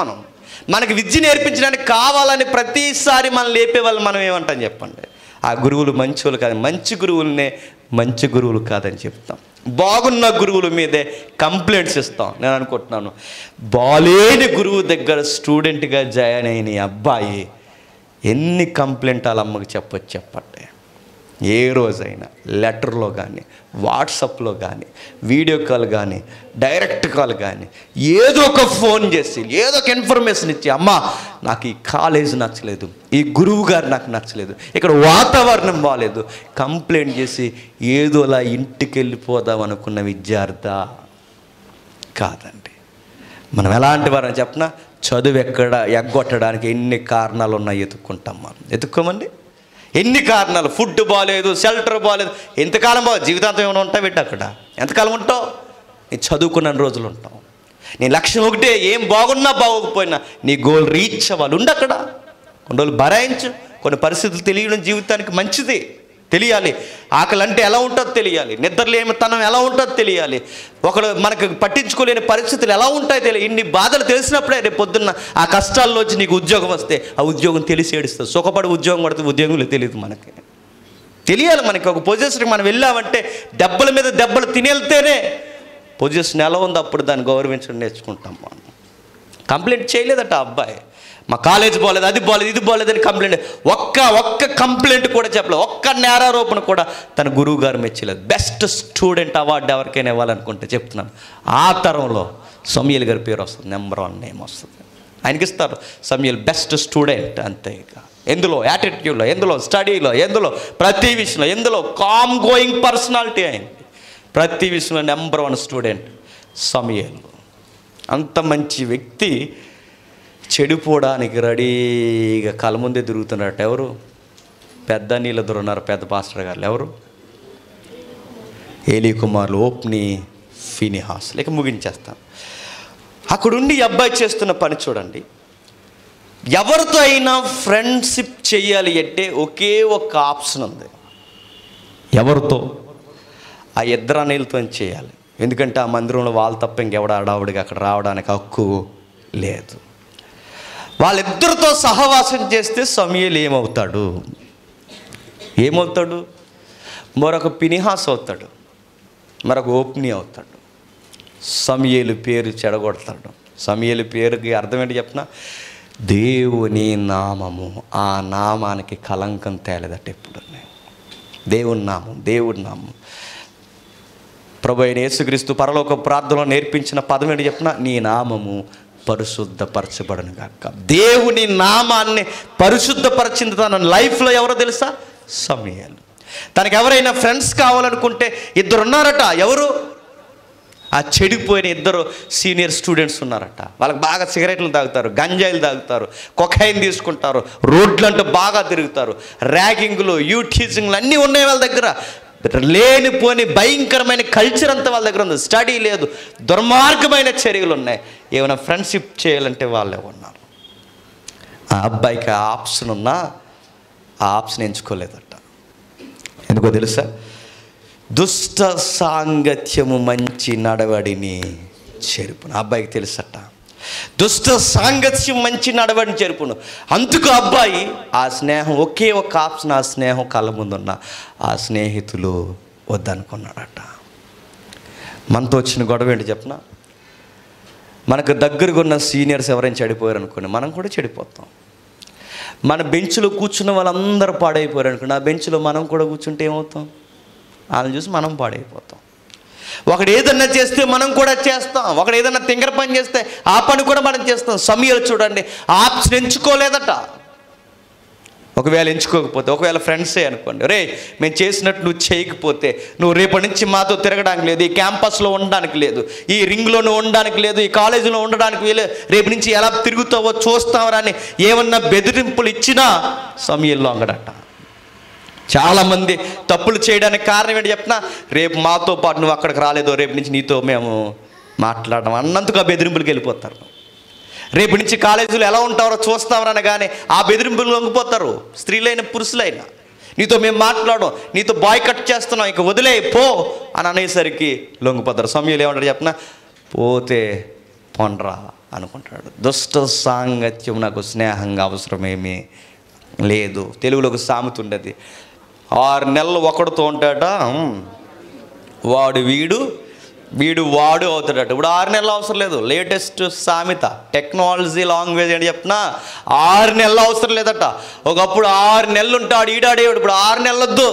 మనకి విద్య నేర్పించడానికి కావాలని ప్రతిసారి మనం లేపే వాళ్ళు మనం ఏమంటాం చెప్పండి? ఆ గురువులు మంచి వాళ్ళు కాదు, మంచి గురువులనే మంచి గురువులు కాదని చెప్తాం. బాగున్న గురువుల మీదే కంప్లైంట్స్ ఇస్తాం. నేను అనుకుంటున్నాను, బాలేని గురువు దగ్గర స్టూడెంట్గా జాయిన్ అయిన అబ్బాయి ఎన్ని కంప్లైంట్ వాళ్ళ అమ్మకి చెప్పండి. ఏ రోజైనా లెటర్లో కానీ, వాట్సాప్లో కానీ, వీడియో కాల్ కానీ, డైరెక్ట్ కాల్ కానీ, ఏదో ఒక ఫోన్ చేసి ఏదో ఒక ఇన్ఫర్మేషన్ ఇచ్చి, అమ్మ నాకు ఈ కాలేజ్ నచ్చలేదు, ఈ గురువు గారు నాకు నచ్చలేదు, ఇక్కడ వాతావరణం బాగాలేదు, కంప్లైంట్ చేసి ఏదోలా ఇంటికి వెళ్ళిపోదాం అనుకున్న విద్యార్థి కాదండి. మనం ఎలాంటి వారని చెప్పినా, చదువు ఎగ్గొట్టడానికి ఎన్ని కారణాలు ఉన్నాయి ఎత్తుక్కుంటాం. మనం ఎత్తుక్కోమండి. ఎన్ని కారణాలు, ఫుడ్ బాగాలేదు, షెల్టర్ బాగాలేదు, ఎంతకాలం జీవితాంతం ఏమైనా ఉంటావు పెట్టి అక్కడ ఎంతకాలం ఉంటావు? నీ చదువుకున్న రోజులు ఉంటావు. నీ లక్ష్యం ఒకటే, ఏం బాగున్నా బాగోకపోయినా నీ గోల్ రీచ్ అవ్వాలి. ఉండి అక్కడ కొన్ని రోజులు భరాయించు. కొన్ని పరిస్థితులు తెలియడం జీవితానికి మంచిది, తెలియాలి. ఆకలి అంటే ఎలా ఉంటుందో తెలియాలి, నిద్రలేమితనం ఎలా ఉంటుందో తెలియాలి, ఒకడు మనకు పట్టించుకోలేని పరిస్థితులు ఎలా ఉంటాయో తెలియాలి. ఇన్ని బాధలు తెలిసినప్పుడే రేపు పొద్దున్న ఆ కష్టాల్లో వచ్చి నీకు ఉద్యోగం వస్తే ఆ ఉద్యోగం తెలిసి ఏడుస్తుంది. సుఖపడి ఉద్యోగం పడితే ఉద్యోగంలో తెలియదు. మనకి తెలియాలి. మనకి ఒక పొజిషన్కి మనం వెళ్ళామంటే దెబ్బల మీద దెబ్బలు తినేళ్తేనే పొజిషన్ ఎలా ఉందో అప్పుడు దాన్ని గౌరవించడం నేర్చుకుంటాం మనం. కంప్లైంట్ చేయలేదట ఆ అబ్బాయి. మా కాలేజ్ బాగలేదు, అది బాగలేదు, ఇది బాగలేదని కంప్లైంట్, ఒక్క కంప్లైంట్ కూడా చెప్పలేదు, ఒక్క నేరారోపణ కూడా తన గురువు గారు మెచ్చలేదు. బెస్ట్ స్టూడెంట్ అవార్డు ఎవరికైనా ఇవ్వాలనుకుంటే చెప్తున్నాను, ఆ తరంలో సమూయేలు గారి పేరు వస్తుంది, నెంబర్ 1 నేమ్ వస్తుంది. ఆయనకి ఇస్తారు సమూయేలు బెస్ట్ స్టూడెంట్. అంతే. ఇక ఎందులో, యాటిట్యూడ్లో, ఎందులో, స్టడీలో, ఎందులో, ప్రతి విషయంలో, ఎందులో కామ్ గోయింగ్ పర్సనాలిటీ అయింది. ప్రతి విషయంలో నెంబర్ 1 స్టూడెంట్ సమూయేలు. అంత మంచి వ్యక్తి చెడిపోవడానికి రెడీగా కళ్ళ ముందే తిరుగుతున్నట్టు. ఎవరు? పెద్ద నీళ్ళ ఉన్నారు పెద్ద పాస్టర్ గారు. ఎవరు? ఏలీ కుమారులు ఓప్ని, ఫీనిహాస్. లేక ముగించేస్తాను. అక్కడుండి ఈ అబ్బాయి చేస్తున్న పని చూడండి. ఎవరితో అయినా ఫ్రెండ్షిప్ చేయాలి అంటే ఒకే ఒక ఆప్షన్ ఉంది. ఎవరితో? ఆ ఇద్దరు అన్నయ్యలతో చేయాలి. ఎందుకంటే ఆ మందిరంలో వాళ్ళు తప్ప ఇంకెవడ ఆడావుడికి అక్కడ రావడానికి హక్కు లేదు. వాళ్ళిద్దరితో సహవాసం చేస్తే సమూయేలు ఏమవుతాడు? మరొక ఫీనిహాస్ అవుతాడు, మరొక ఓప్ని అవుతాడు. సమూయేలు పేరు చెడగొడతాడు. సమూయేలు పేరుకి అర్థం ఏంటి చెప్పిన? దేవుని నామము. ఆ నామానికి కలంకం తేలేదట ఎప్పుడు. దేవుని నామం. ప్రభు అయిన యేసుక్రీస్తు పరలోక ప్రార్థనలో నేర్పించిన పదం ఏంటి చెప్పిన? నీ నామము పరిశుద్ధపరచబడును గాక. దేవుని నామాన్ని పరిశుద్ధపరిచింది తన లైఫ్లో ఎవరో తెలుసా? సమూయేలు. తనకు ఎవరైనా ఫ్రెండ్స్ కావాలనుకుంటే ఇద్దరు ఉన్నారట. ఎవరు? ఆ చెడిపోయిన ఇద్దరు సీనియర్ స్టూడెంట్స్ ఉన్నారట. వాళ్ళకి బాగా సిగరెట్లు తాగుతారు, గంజాయిలు తాగుతారు, కొకైన్ తీసుకుంటారు, రోడ్లంటూ బాగా తిరుగుతారు, ర్యాగింగ్లు, యూటీజింగ్లు అన్నీ ఉన్నాయి వాళ్ళ దగ్గర. లేనిపోని భయంకరమైన కల్చర్ అంతా వాళ్ళ దగ్గర ఉంది. స్టడీ లేదు, దుర్మార్గమైన చర్యలు ఉన్నాయి. ఏమైనా ఫ్రెండ్షిప్ చేయాలంటే వాళ్ళే ఉన్నారు. ఆ అబ్బాయికి ఆ ఆప్షన్ ఉన్నా ఆ ఆప్షన్ ఎంచుకోలేదట. ఎందుకో తెలుసా? దుష్ట సాంగత్యము మంచి నడవడిని చెరుపును. అబ్బాయికి తెలుసట, దుష్ట సాంగత్యం మంచి నడవడిని చెరుపును. అందుకు అబ్బాయి ఆ స్నేహం, ఒకే ఒక ఆప్షన్, ఆ స్నేహం కళ్ళ ముందున్న ఆ స్నేహితులు వద్దనుకున్నాడట. మనతో వచ్చిన గొడవ ఏంటి చెప్పనా? మనకు దగ్గరగా ఉన్న సీనియర్స్ ఎవరైనా చెడిపోయారు అనుకోండి, మనం కూడా చెడిపోతాం. మన బెంచ్లో కూర్చున్న వాళ్ళందరూ పాడైపోయారు అనుకోండి, ఆ బెంచ్లో మనం కూడా కూర్చుంటే ఏమవుతాం? వాళ్ళని చూసి మనం పాడైపోతాం. ఒకడు ఏదన్నా చేస్తే మనం కూడా చేస్తాం. ఒకడు ఏదన్నా తింగర పని చేస్తే ఆ పని కూడా మనం చేస్తాం. సమూయేలు చూడండి, ఆప్షన్ ఎంచుకోలేదట. ఒకవేళ ఎంచుకోకపోతే, ఒకవేళ ఫ్రెండ్సే అనుకోండి, రే మేము చేసినట్టు నువ్వు చేయకపోతే నువ్వు రేపటి నుంచి మాతో తిరగడానికి లేదు, ఈ క్యాంపస్లో ఉండడానికి లేదు, ఈ రింగ్లోనూ ఉండడానికి లేదు, ఈ కాలేజీలో ఉండడానికి లేదు, రేపు నుంచి ఎలా తిరుగుతావో చూస్తావరా అని ఏమన్నా బెదిరింపులు ఇచ్చినా సమూయేలు లొంగడట. చాలామంది తప్పులు చేయడానికి కారణం ఏంటి చెప్పినా, రేపు మాతో పాటు నువ్వు అక్కడికి రాలేదో రేపు నుంచి నీతో మేము మాట్లాడడం అన్నందుకు ఆ బెదిరింపులకు వెళ్ళిపోతారు. రేపు నుంచి కాలేజీలో ఎలా ఉంటారో చూస్తామని కానీ ఆ బెదిరింపులు లొంగిపోతారు. స్త్రీలైన పురుషులైనా, నీతో మేము మాట్లాడడం, నీతో బాయ్ కట్ చేస్తున్నాం, ఇక వదిలే పో అని అనేసరికి లొంగిపోతారు. సమూయేలు ఏమంటారు చెప్పిన? పోతే పొండ్రా అనుకుంటాడు. దుష్ట సాంగత్యం నాకు స్నేహంగా అవసరమేమీ లేదు. తెలుగులో ఒక సామెత ఉండేది, 6 నెలలు ఒకడితో ఉంటాడట, వీడు వాడు అవుతాడట. ఇప్పుడు 6 నెలలు అవసరం లేదు. లేటెస్ట్ సామెత, టెక్నాలజీ లాంగ్వేజ్ అని చెప్పినా 6 నెలలు అవసరం లేదట. ఒకప్పుడు 6 నెలలు ఉంటాడు ఈడాడేవాడు, ఇప్పుడు 6 నెలలు వద్దు,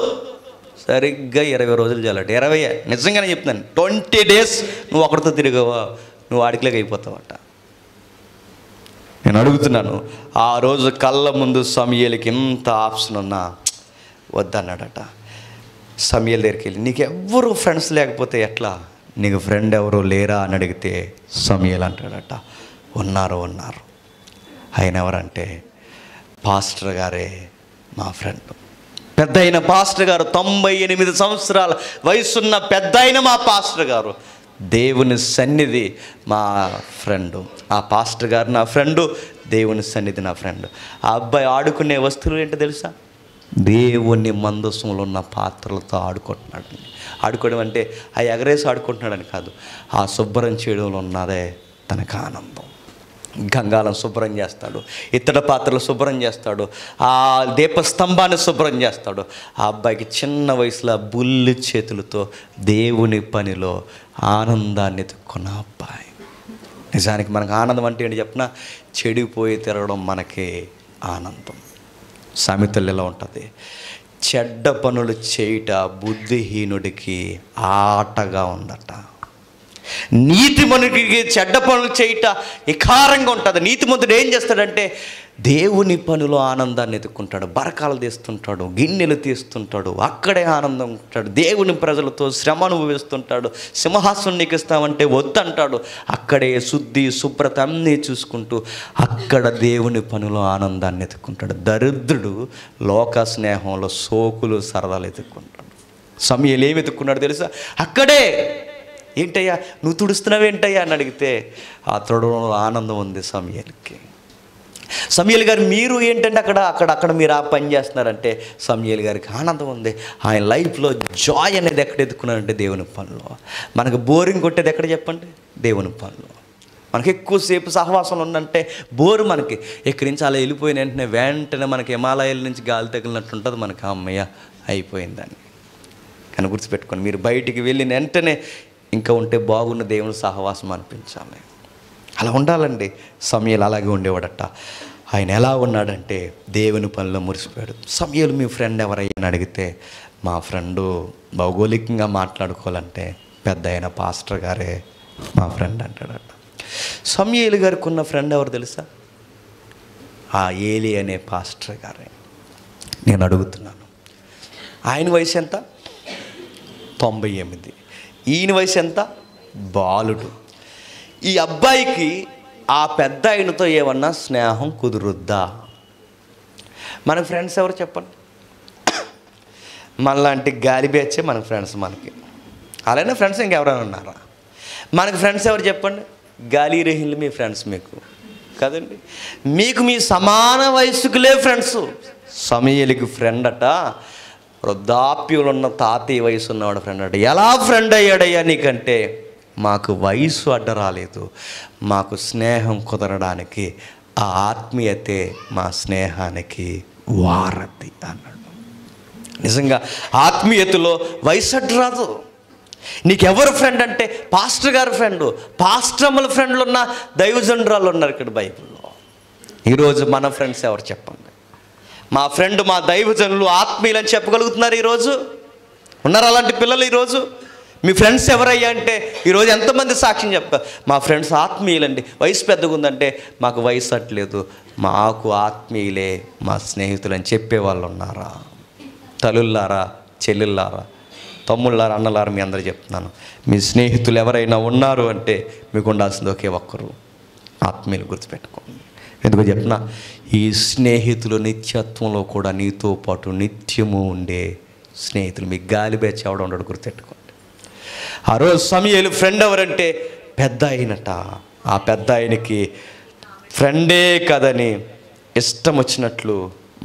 సరిగ్గా 20 రోజులు చాలట. 20 నిజంగానే చెప్తున్నాను, 20 days నువ్వు ఒకరితో తిరిగావా నువ్వు వాడికిలాగా అయిపోతావట. నేను అడుగుతున్నాను, ఆ రోజు కళ్ళ ముందు సమూయేలుకి ఎంత ఆప్షన్ ఉన్నా వద్దన్నాడట. సమూయేలు దగ్గరికి వెళ్ళి, నీకు ఎవ్వరు ఫ్రెండ్స్ లేకపోతే ఎట్లా, నీకు ఫ్రెండ్ ఎవరు లేరా అని అడిగితే సమూయేలు అంటాడట, ఉన్నారు. ఆయన ఎవరంటే పాస్టర్ గారే మా ఫ్రెండ్. పెద్ద అయిన పాస్టర్ గారు, 98 సంవత్సరాల వయసున్న పెద్ద అయిన మా పాస్టర్ గారు, దేవుని సన్నిధి మా ఫ్రెండు. ఆ పాస్టర్ గారు నా ఫ్రెండు, దేవుని సన్నిధి నా ఫ్రెండ్. ఆ అబ్బాయి ఆడుకునే వస్తువులు ఏంటో తెలుసా? దేవుని మందసంలో ఉన్న పాత్రలతో ఆడుకుంటున్నాడు. ఆడుకోవడం అంటే ఆ ఎగరేసి ఆడుకుంటున్నాడని కాదు, ఆ శుభ్రం చేయడంలో ఉన్నదే తనకు ఆనందం. గంగాలను శుభ్రం చేస్తాడు, ఇత్తడి పాత్రలు శుభ్రం చేస్తాడు, ఆ దీపస్తంభాన్ని శుభ్రం చేస్తాడు. ఆ అబ్బాయికి చిన్న వయసులో బుల్లి చేతులతో దేవుని పనిలో ఆనందాన్ని ఎత్తుక్కున్న అబ్బాయి. నిజానికి మనకు ఆనందం అంటే ఏంటి చెప్పిన, చెడిపోయి తిరగడం మనకే ఆనందం. సామెతలు ఎలా ఉంటుంది, చెడ్డ పనులు చేయుట బుద్ధిహీనుడికి ఆటగా ఉందట. నీతిమంతుడికి చెడ్డ పనులు చేయుట వికారంగా ఉంటుంది. నీతిమంతుడు ఏం చేస్తాడంటే దేవుని పనిలో ఆనందాన్ని ఎదుర్కొంటాడు, బరకాలు తీస్తుంటాడు, గిన్నెలు తీస్తుంటాడు, అక్కడే ఆనందం ఉంటాడు. దేవుని ప్రజలతో శ్రమ అనుభవిస్తుంటాడు. సింహాసనం నీకు ఇస్తామంటే వద్దంటాడు. అక్కడే శుద్ధి శుభ్రత అన్నీ చూసుకుంటూ అక్కడ దేవుని పనిలో ఆనందాన్ని ఎదుర్కొంటాడు. దరిద్రుడు లోక స్నేహంలో సోకులు సరదాలు ఎదుర్కొంటాడు. సమయలు ఏమి ఎదుర్కొన్నాడు తెలుసా, అక్కడే ఏంటయ్యా నువ్వు తుడుస్తున్నావేంటయ్యా అని అడిగితే ఆ తుడవడంలో ఆనందం ఉంది సమయలకి. సమయల్ గారు మీరు ఏంటంటే అక్కడ మీరు ఆ పని చేస్తున్నారంటే సమయల్ గారికి ఆనందం ఉంది. ఆయన లైఫ్లో జాయ్ అనేది ఎక్కడ ఎదుర్కొన్నారంటే దేవుని పనిలో. మనకు బోరింగ్ కొట్టేది ఎక్కడ చెప్పండి, దేవుని పనిలో. మనకి ఎక్కువసేపు సహవాసంలో ఉందంటే బోరు. మనకి ఎక్కడి నుంచి అలా వెళ్ళిపోయిన వెంటనే మనకి హిమాలయాల నుంచి గాలి తగిలినట్టు ఉంటుంది. మనకి అమ్మయ్య అయిపోయిందని. కానీ గుర్తుపెట్టుకోండి, మీరు బయటికి వెళ్ళిన వెంటనే ఇంకా ఉంటే బాగున్న దేవుని సహవాసం అనిపించాలి. అలా ఉండాలండి. సమయలు అలాగే ఉండేవాడట. ఆయన ఎలా ఉన్నాడంటే దేవుని పనిలో మురిసిపోయాడు. సమయలు మీ ఫ్రెండ్ ఎవరైనా అడిగితే మా ఫ్రెండు భౌగోళికంగా మాట్లాడుకోవాలంటే పెద్ద అయిన పాస్టర్ గారే మా ఫ్రెండ్ అంటాడట. సమయలు గారికి ఉన్న ఫ్రెండ్ ఎవరు తెలుసా, ఆ ఏలి అనే పాస్టర్ గారే. నేను అడుగుతున్నాను, ఆయన వయసు ఎంత? 98. ఈయన వయసు ఎంత? బాలుడు. ఈ అబ్బాయికి ఆ పెద్ద ఆయనతో ఏమన్నా స్నేహం కుదురుద్దా? మన ఫ్రెండ్స్ ఎవరు చెప్పండి? మనలాంటి గాలి బ్యాచే మనకు ఫ్రెండ్స్. మనకి అలానే ఫ్రెండ్స్ ఇంకెవరైనా ఉన్నారా? మనకి ఫ్రెండ్స్ ఎవరు చెప్పండి? గాలి రహిలు మీ ఫ్రెండ్స్ మీకు కదండి. మీకు మీ సమాన వయసుకులే ఫ్రెండ్స్. సమయలికి ఫ్రెండ్ అట వృద్ధాప్యంలో ఉన్న తాతయ్య వయసు ఉన్నవాడు ఫ్రెండ్ అట. ఎలా ఫ్రెండ్ అయ్యాడయ్యా నీకంటే, మాకు వయసు అడ్డ రాలేదు, మాకు స్నేహం కుదరడానికి ఆ ఆత్మీయతే మా స్నేహానికి వారధి అన్నాడు. నిజంగా ఆత్మీయతలో వయసు అడ్డు రాదు. నీకెవరు ఫ్రెండ్ అంటే పాస్టర్ గారు ఫ్రెండు, పాస్టర్ల ఫ్రెండ్లు ఉన్న దైవజనురాలు ఉన్నారు ఇక్కడ బైబిల్లో. ఈరోజు మన ఫ్రెండ్స్ ఎవరు చెప్పండి? మా ఫ్రెండ్ మా దైవజనులు ఆత్మీయులు అని చెప్పగలుగుతున్నారు ఈరోజు? ఉన్నారు అలాంటి పిల్లలు ఈరోజు? మీ ఫ్రెండ్స్ ఎవరయ్యా అంటే ఈరోజు ఎంతమంది సాక్ష్యం చెప్తారు, మా ఫ్రెండ్స్ ఆత్మీయులండి, వయసు పెద్దగా ఉందంటే మాకు వయసు అట్లేదు, మాకు ఆత్మీయులే మా స్నేహితులు అని చెప్పేవాళ్ళు ఉన్నారా? తల్లుల్లారా, చెల్లెళ్ళారా, తమ్ముళ్ళారా, అన్నలారా, మీ అందరూ చెప్తున్నాను, మీ స్నేహితులు ఎవరైనా ఉన్నారు అంటే మీకు ఉండాల్సింది ఒకే ఒక్కరు, ఆత్మీయులు. గుర్తుపెట్టుకోండి. ఎందుకు చెప్పినా, ఈ స్నేహితులు నిత్యత్వంలో కూడా నీతో పాటు నిత్యము ఉండే స్నేహితులు. మీకు గాలి బ్యాచ్ ఎవడ ఉండడు, గుర్తుపెట్టుకోండి. ఆ రోజు సమయలు ఫ్రెండ్ ఎవరంటే పెద్ద అయినట. ఆ పెద్ద ఆయనకి ఫ్రెండే కదని ఇష్టం వచ్చినట్లు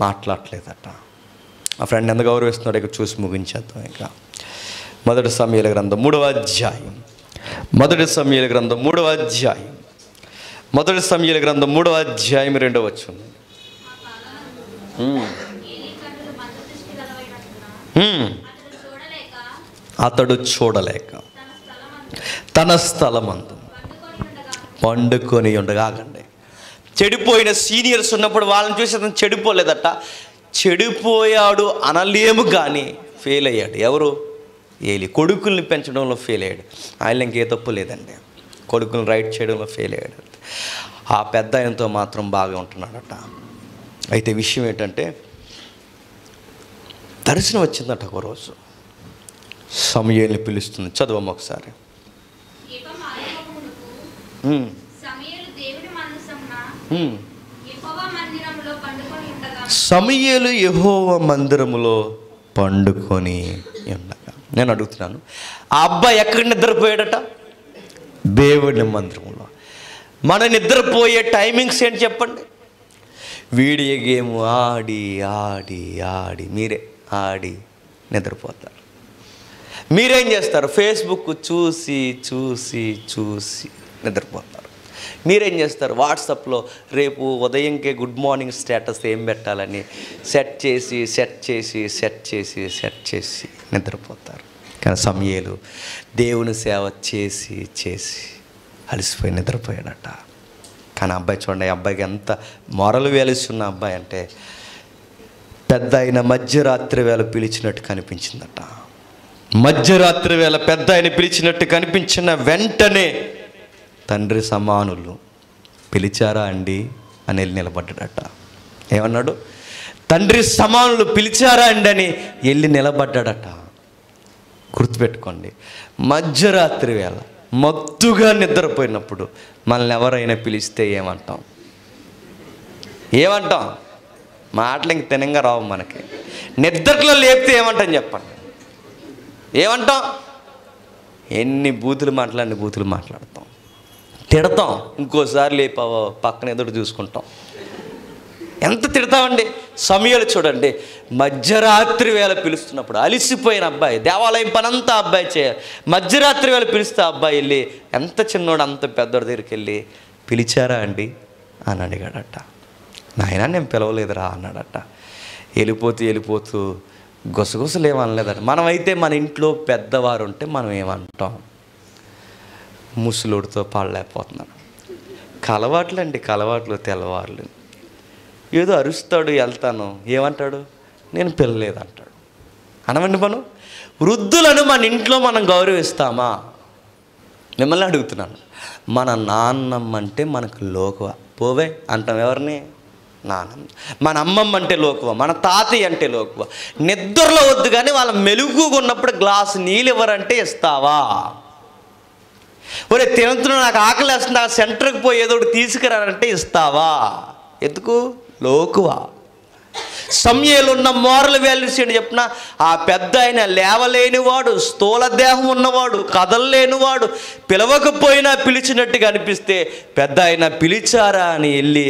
మాట్లాడలేదట. ఆ ఫ్రెండ్ ఎంత గౌరవిస్తున్నాడు ఇక చూసి ముగించేద్దాం. ఇక మొదటి సమయల గ్రంథం 3వ అధ్యాయం. మొదటి సమయల గ్రంథం 3వ అధ్యాయం. మొదటి సమయల గ్రంథం 3వ అధ్యాయం 2వ వచనం. అతడు చూడలేక తన స్థలమందు పండుకొని ఉండగా. ఆగండి. చెడిపోయిన సీనియర్స్ ఉన్నప్పుడు వాళ్ళని చూసి అతను చెడిపోలేదట. చెడిపోయాడు అనలేము కానీ ఫెయిల్ అయ్యాడు. ఎవరు? ఏలి. కొడుకుల్ని పెంచడంలో ఫెయిల్ అయ్యాడు. ఆయన ఇంకే తప్పు లేదండి, కొడుకుల్ని రైట్ చేయడంలో ఫెయిల్ అయ్యాడు. ఆ పెద్ద ఆయనతో మాత్రం బాగా ఉంటున్నాడట. అయితే విషయం ఏంటంటే, దర్శనం వచ్చిందట ఒకరోజు. సమూయేలుని పిలుస్తుంది. చదవమ్మ ఒకసారి. సమూయేలు యెహోవా మందిరములో పండుకొని ఉండగా. నేను అడుగుతున్నాను, ఆ అబ్బాయి ఎక్కడ నిద్రపోయాడట? దేవుని మందిరంలో. మన నిద్రపోయే టైమింగ్స్ ఏంటి చెప్పండి? వీడియో గేమ్ ఆడి ఆడి ఆడి మీరే ఆడి నిద్రపోతారు. మీరేం చేస్తారు? ఫేస్బుక్ చూసి చూసి చూసి నిద్రపోతారు. మీరేం చేస్తారు? వాట్సాప్లో రేపు ఉదయంకే గుడ్ మార్నింగ్ స్టేటస్ ఏం పెట్టాలని సెట్ చేసి సెట్ చేసి సెట్ చేసి సెట్ చేసి నిద్రపోతారు. కానీ సమూయేలు దేవుని సేవ చేసి చేసి అలసిపోయి నిద్రపోయాడట. కానీ అబ్బాయి చూడండి, అబ్బాయికి ఎంత మొరలు వేలుస్తున్న అబ్బాయి అంటే పెద్ద ఆయన మధ్యరాత్రి వేళ పిలిచినట్టు కనిపించిందట. మధ్యరాత్రి వేళ పెద్ద ఆయన పిలిచినట్టు కనిపించిన వెంటనే తండ్రి సమానులు పిలిచారా అండి అని వెళ్ళి నిలబడ్డాడట. ఏమన్నాడు? తండ్రి సమానులు పిలిచారా అండి అని వెళ్ళి నిలబడ్డాడట. గుర్తుపెట్టుకోండి, మధ్యరాత్రి వేళ మత్తుగా నిద్రపోయినప్పుడు మనల్ని ఎవరైనా పిలిస్తే ఏమంటాం? మాటలు ఇంక తినంగా రావు మనకి. నిద్రలో లేపితే ఏమంటాం చెప్పండి? ఏమంటాం? ఎన్ని బూతులు మాట్లాడతాం, తిడతాం. ఇంకోసారి లేపావో పక్కన ఎదురు చూసుకుంటాం. ఎంత తిడతామండి. సమయాలు చూడండి, మధ్యరాత్రి వేళ పిలుస్తున్నప్పుడు అలిసిపోయిన అబ్బాయి, దేవాలయం పనంతా అబ్బాయి చేయాలి, మధ్యరాత్రి వేళ పిలిస్తే అబ్బాయి వెళ్ళి ఎంత చిన్నోడు అంత పెద్దోడి దగ్గరికి వెళ్ళి పిలిచారా అండి అని అడిగాడట. నాయనా నేను పిలవలేదురా అన్నాడట. వెళ్ళిపోతూ గుసగుసలు ఏమనలేదట. మనమైతే మన ఇంట్లో పెద్దవారు ఉంటే మనం ఏమంటాం? ముసలోడితో పాడలేకపోతున్నాను. కలవాట్లు తెల్లవార్లు ఏదో అరుస్తాడు, వెళ్తాను, ఏమంటాడు? నేను పిల్లలేదు అంటాడు. అనవండి, మనం వృద్ధులను మన ఇంట్లో మనం గౌరవిస్తామా? మిమ్మల్ని అడుగుతున్నాను. మన నాన్నమ్మ అంటే మనకు లోకువ, పోవే అంటాం. ఎవరిని? నాన్నమ్మ. మన అమ్మమ్మ అంటే లోకువ, మన తాతయ్య అంటే లోకువ. నిద్రలో వద్దు కానీ వాళ్ళ మెలుగుగా ఉన్నప్పుడు గ్లాసు నీళ్ళు ఇవ్వరంటే ఇస్తావా? ఒరే తినంతున్నా, నాకు ఆకలి వేస్తుంది, ఆ సెంటర్కి పోయి ఏదో ఒకటి తీసుకురారంటే ఇస్తావా? ఎందుకు? లోకువ. సమయంలో ఉన్న మోరల్ వాల్యూస్ ఏంటి చెప్పిన? ఆ పెద్ద ఆయన లేవలేనివాడు, స్థూల దేహం ఉన్నవాడు, కదలలేనివాడు, పిలవకపోయినా పిలిచినట్టుగా అనిపిస్తే పెద్ద ఆయన పిలిచారా అని వెళ్ళి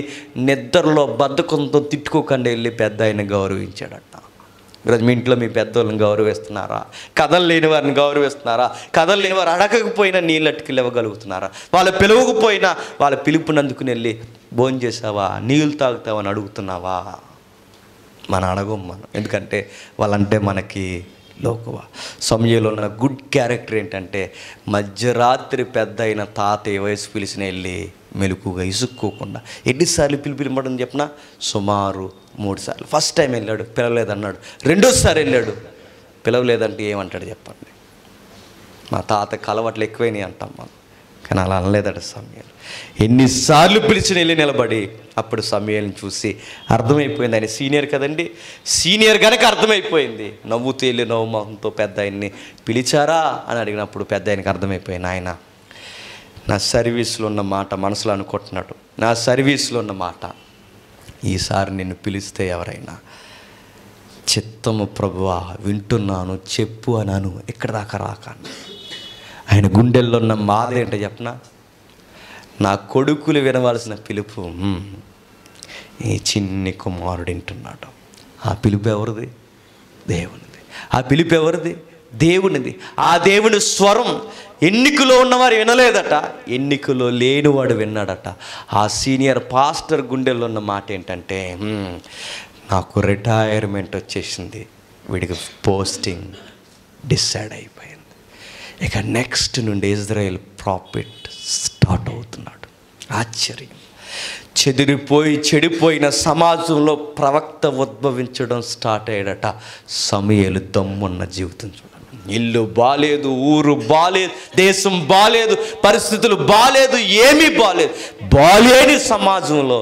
నిద్రలో బద్ధకంతో తిట్టుకోకుండా వెళ్ళి పెద్ద ఆయన గౌరవించాడట. ఈరోజు మీ ఇంట్లో మీ పెద్దోళ్ళని గౌరవిస్తున్నారా? కదలలేని వారిని గౌరవిస్తున్నారా? కదలలేని వారు అడగకపోయినా నీళ్ళట్టుకు ఇవ్వగలుగుతున్నారా? వాళ్ళు పిలవకపోయినా వాళ్ళ పిలుపునందుకుని వెళ్ళి భోజనం చేసావా, నీళ్ళు తాగుతావా అని అడుగుతున్నావా? మనం మనం, ఎందుకంటే వాళ్ళంటే మనకి లోకువ. సమయంలో ఉన్న గుడ్ క్యారెక్టర్ ఏంటంటే మధ్యరాత్రి పెద్ద అయిన తాతయ్య వయసు పిలిచిన వెళ్ళి మెలుకుగా ఇసుక్కోకుండా. ఎన్నిసార్లు పిలిపిమ్మడం చెప్పిన? సుమారు 3 సార్లు. ఫస్ట్ టైం వెళ్ళాడు, పిలవలేదన్నాడు. రెండోసారి వెళ్ళాడు, పిలవలేదంటే ఏమంటాడు చెప్పండి? మా తాతకి అలవాట్లు ఎక్కువైనాయి అంటాం మనం, కానీ అలా అనలేదట సమయాలు. ఎన్నిసార్లు పిలిచిన వెళ్ళి నిలబడి అప్పుడు సమయాలను చూసి అర్థమైపోయింది. ఆయన సీనియర్ కదండి, సీనియర్ కనుక అర్థమైపోయింది. నవ్వుతూ వెళ్ళి నవ్వుమంతో పెద్ద ఆయన్ని పిలిచారా అని అడిగినప్పుడు పెద్ద ఆయనకి అర్థమైపోయింది. ఆయన నా సర్వీస్లో ఉన్న మాట మనసులో అనుకుంటున్నాడు. నా సర్వీస్లో ఉన్న మాట ఈసారి నిన్ను పిలిస్తే ఎవరైనా చిత్తము ప్రభువా వింటున్నాను చెప్పు అన్నాను, ఇక్కడ దాకా రాక. ఆయన గుండెల్లో ఉన్న బాధ ఏంటో చెప్పనా? నా కొడుకులు వినవలసిన పిలుపు ఈ చిన్ని కుమారుడు వింటున్నాడు. ఆ పిలుపు ఎవరిది? దేవునిది. ఆ పిలుపు ఎవరిది? దేవునిది. ఆ దేవుని స్వరం ఎన్నికలో ఉన్నవారు వినలేదట, ఎన్నికలో లేనివాడు విన్నాడట. ఆ సీనియర్ పాస్టర్ గుండెల్లో ఉన్న మాట ఏంటంటే, నాకు రిటైర్మెంట్ వచ్చేసింది, వీడికి పోస్టింగ్ డిసైడ్ అయిపోయింది, ఇక నెక్స్ట్ నుండి ఇజ్రాయెల్ ప్రాఫిట్ స్టార్ట్ అవుతున్నాడు. ఆశ్చర్యం. చెడిపోయిన సమాజంలో ప్రవక్త ఉద్భవించడం స్టార్ట్ అయ్యాడట. సమూయేలు దమ్మున్న జీవితం చూడండి. ఇల్లు బాలేదు, ఊరు బాలేదు, దేశం బాలేదు, పరిస్థితులు బాలేదు, ఏమీ బాలేదు. బాలేని సమాజంలో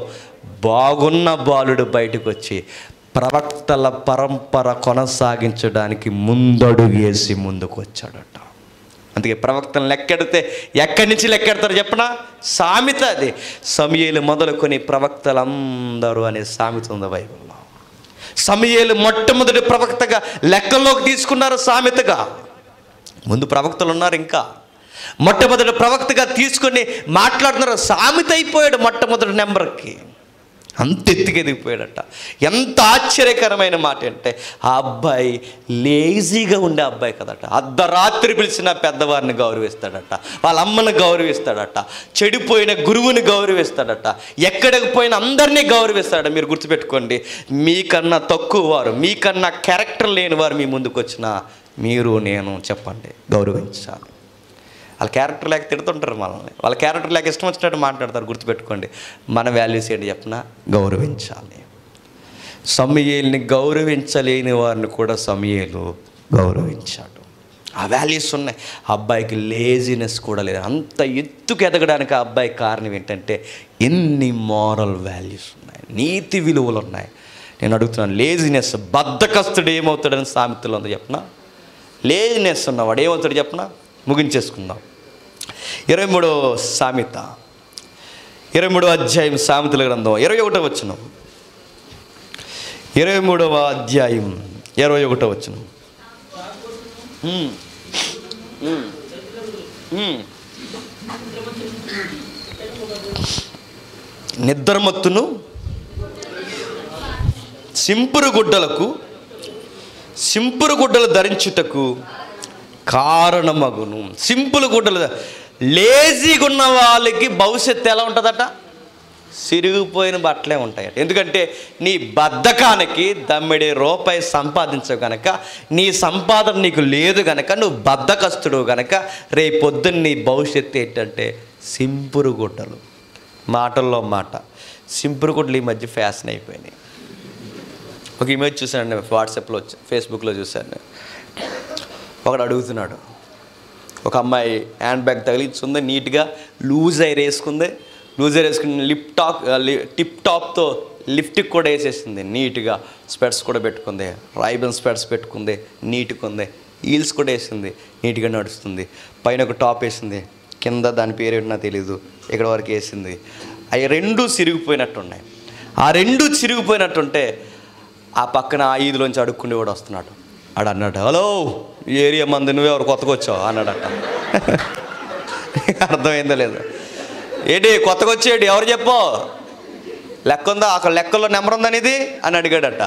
బాగున్న బాలుడు బయటకు వచ్చి ప్రవక్తల పరంపర కొనసాగించడానికి ముందడుగేసి ముందుకు వచ్చాడట. అందుకే ప్రవక్తలను లెక్కెడితే ఎక్కడి నుంచి లెక్కెడతారు చెప్పనా? సామెత అది. సమూయేలు మొదలుకొని ప్రవక్తలందరూ అనే సామెత ఉంది బైబిల్లో. సమూయేలు మొట్టమొదటి ప్రవక్తగా లెక్కల్లోకి తీసుకున్నారు సామెతగా. ముందు ప్రవక్తలు ఉన్నారు, ఇంకా మొట్టమొదటి ప్రవక్తగా తీసుకొని మాట్లాడుతున్నారు. సామెత అయిపోయాడు మొట్టమొదటి నెంబర్కి. అంత ఎత్తుకు ఎదిగిపోయాడట. ఎంత ఆశ్చర్యకరమైన మాట అంటే, ఆ అబ్బాయి లేజీగా ఉండే అబ్బాయి కదట. అర్ధరాత్రి పిలిచిన పెద్దవారిని గౌరవిస్తాడట, వాళ్ళ అమ్మని గౌరవిస్తాడట, చెడిపోయిన గురువుని గౌరవిస్తాడట, ఎక్కడికి పోయిన అందరినీ గౌరవిస్తాడట. మీరు గుర్తుపెట్టుకోండి, మీకన్నా తక్కువ వారు, మీకన్నా క్యారెక్టర్ లేని వారు మీ ముందుకు వచ్చినా మీరు నేను చెప్పండి గౌరవించాలి. వాళ్ళ క్యారెక్టర్ లేక తిడుతుంటారు మనల్ని, వాళ్ళ క్యారెక్టర్ లేక ఇష్టం వచ్చినట్టు మాట్లాడతారు. గుర్తుపెట్టుకోండి, మన వాల్యూస్ ఏంటి చెప్పినా గౌరవించాలి. సమూయేలుని గౌరవించలేని వారిని కూడా సమూయేలు గౌరవించాడు. ఆ వాల్యూస్ ఉన్నాయి. ఆ అబ్బాయికి లేజినెస్ కూడా లేదు. అంత ఎత్తుకు ఎదగడానికి ఆ అబ్బాయికి కారణం ఏంటంటే ఎన్ని మోరల్ వాల్యూస్ ఉన్నాయి, నీతి విలువలు ఉన్నాయి. నేను అడుగుతున్నాను, లేజినెస్, బద్ధకస్తుడు ఏమవుతాడని సామెతలో ఉంది చెప్పనా? లేజినెస్ ఉన్నవాడు ఏమవుతాడు చెప్పనా? ముగించేసుకుందాం. 23వ సామెత, 23వ అధ్యాయం సామెతల గ్రంథం 21వ వచనం. 23వ అధ్యాయం 21వ వచనం. నిద్రమత్తును సింపురు గుడ్డలు ధరించుటకు కారణమగును. సింపుల్ గుడ్డలు, లేజీగా ఉన్న వాళ్ళకి భవిష్యత్తు ఎలా ఉంటుందట? సిరిగిపోయిన బట్టలే ఉంటాయట. ఎందుకంటే నీ బద్ధకానికి దమ్మిడి రూపాయి సంపాదించవు కనుక, నీ సంపాదన నీకు లేదు కనుక, నువ్వు బద్ధకస్తుడు కనుక రేపొద్దున్న నీ భవిష్యత్తు ఏంటంటే సింపురు గుడ్డలు. మాటల్లో మాట, సింపురు గుడ్డలు ఈ మధ్య ఫ్యాషన్ అయిపోయినాయి. ఒక ఇమేజ్ చూశాను వాట్సాప్లో, ఫేస్బుక్లో చూశాను. ఒకడు అడుగుతున్నాడు, ఒక అమ్మాయి హ్యాండ్ బ్యాగ్ తగిలించుంది, నీట్గా లూజ్ ఐర్ వేసుకుంది, టిప్ టాప్తో లిఫ్ట్కి కూడా వేసేసింది, నీట్గా స్పెట్స్ కూడా పెట్టుకుంది, రైబన్ స్పెట్స్ పెట్టుకుంది, నీట్గా ఉంది, హీల్స్ కూడా వేసింది, నీట్గా నడుస్తుంది. పైన ఒక టాప్ వేసింది, కింద దాని పేరు ఏంటో తెలీదు, ఇక్కడ వరకు వేసింది. అవి రెండూ చిరిగిపోయినట్టున్నాయి. ఆ రెండూ చిరిగిపోయినట్టుంటే ఆ పక్కన ఆ ఈదులోంచి అడుక్కుని కూడా వస్తున్నాడు. ఆడు అన్నాడు, హలో ఈ ఏరియా మంది నువ్వే ఎవరు కొత్తగా వచ్చావు అన్నాడట. అర్థమైందో లేదు? ఏంటి కొత్తగా వచ్చేటి ఎవరు చెప్పో, లెక్క ఉందా అక్కడ, లెక్కల్లో నెంబర్ ఉందని ఇది అని అడిగాడట.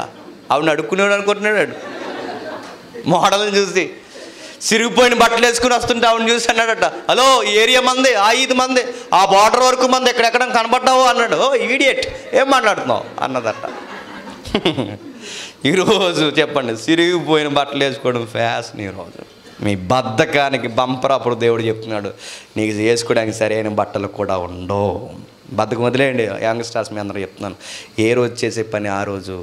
ఆవిడని అడుక్కునేవాడు అనుకుంటున్నాడు. మోడల్ని చూసి సిరిగిపోయిన బట్టలు వేసుకుని వస్తుంటే ఆవిడని చూసి అన్నాడట, హలో ఈ ఏరియా మంది, ఆ 5 మంది, ఆ బార్డర్ వరకు మంది, ఎక్కడెక్కడ కనబడ్డావు అన్నాడు. ఓ ఈడియట్, ఏం మాట్లాడుతున్నావు అన్నదట. ఈరోజు చెప్పండి, సిరిగిపోయిన బట్టలు వేసుకోవడం ఫ్యాషన్. ఈరోజు మీ బద్ధకానికి బంపర్. అప్పుడు దేవుడు చెప్తున్నాడు, నీకు వేసుకోవడానికి సరైన బట్టలు కూడా ఉండవు. బద్ధకం వదిలేయండి. యంగ్స్టర్స్ మీ అందరూ చెప్తున్నాను, ఏ రోజు చేసే పని ఆ రోజు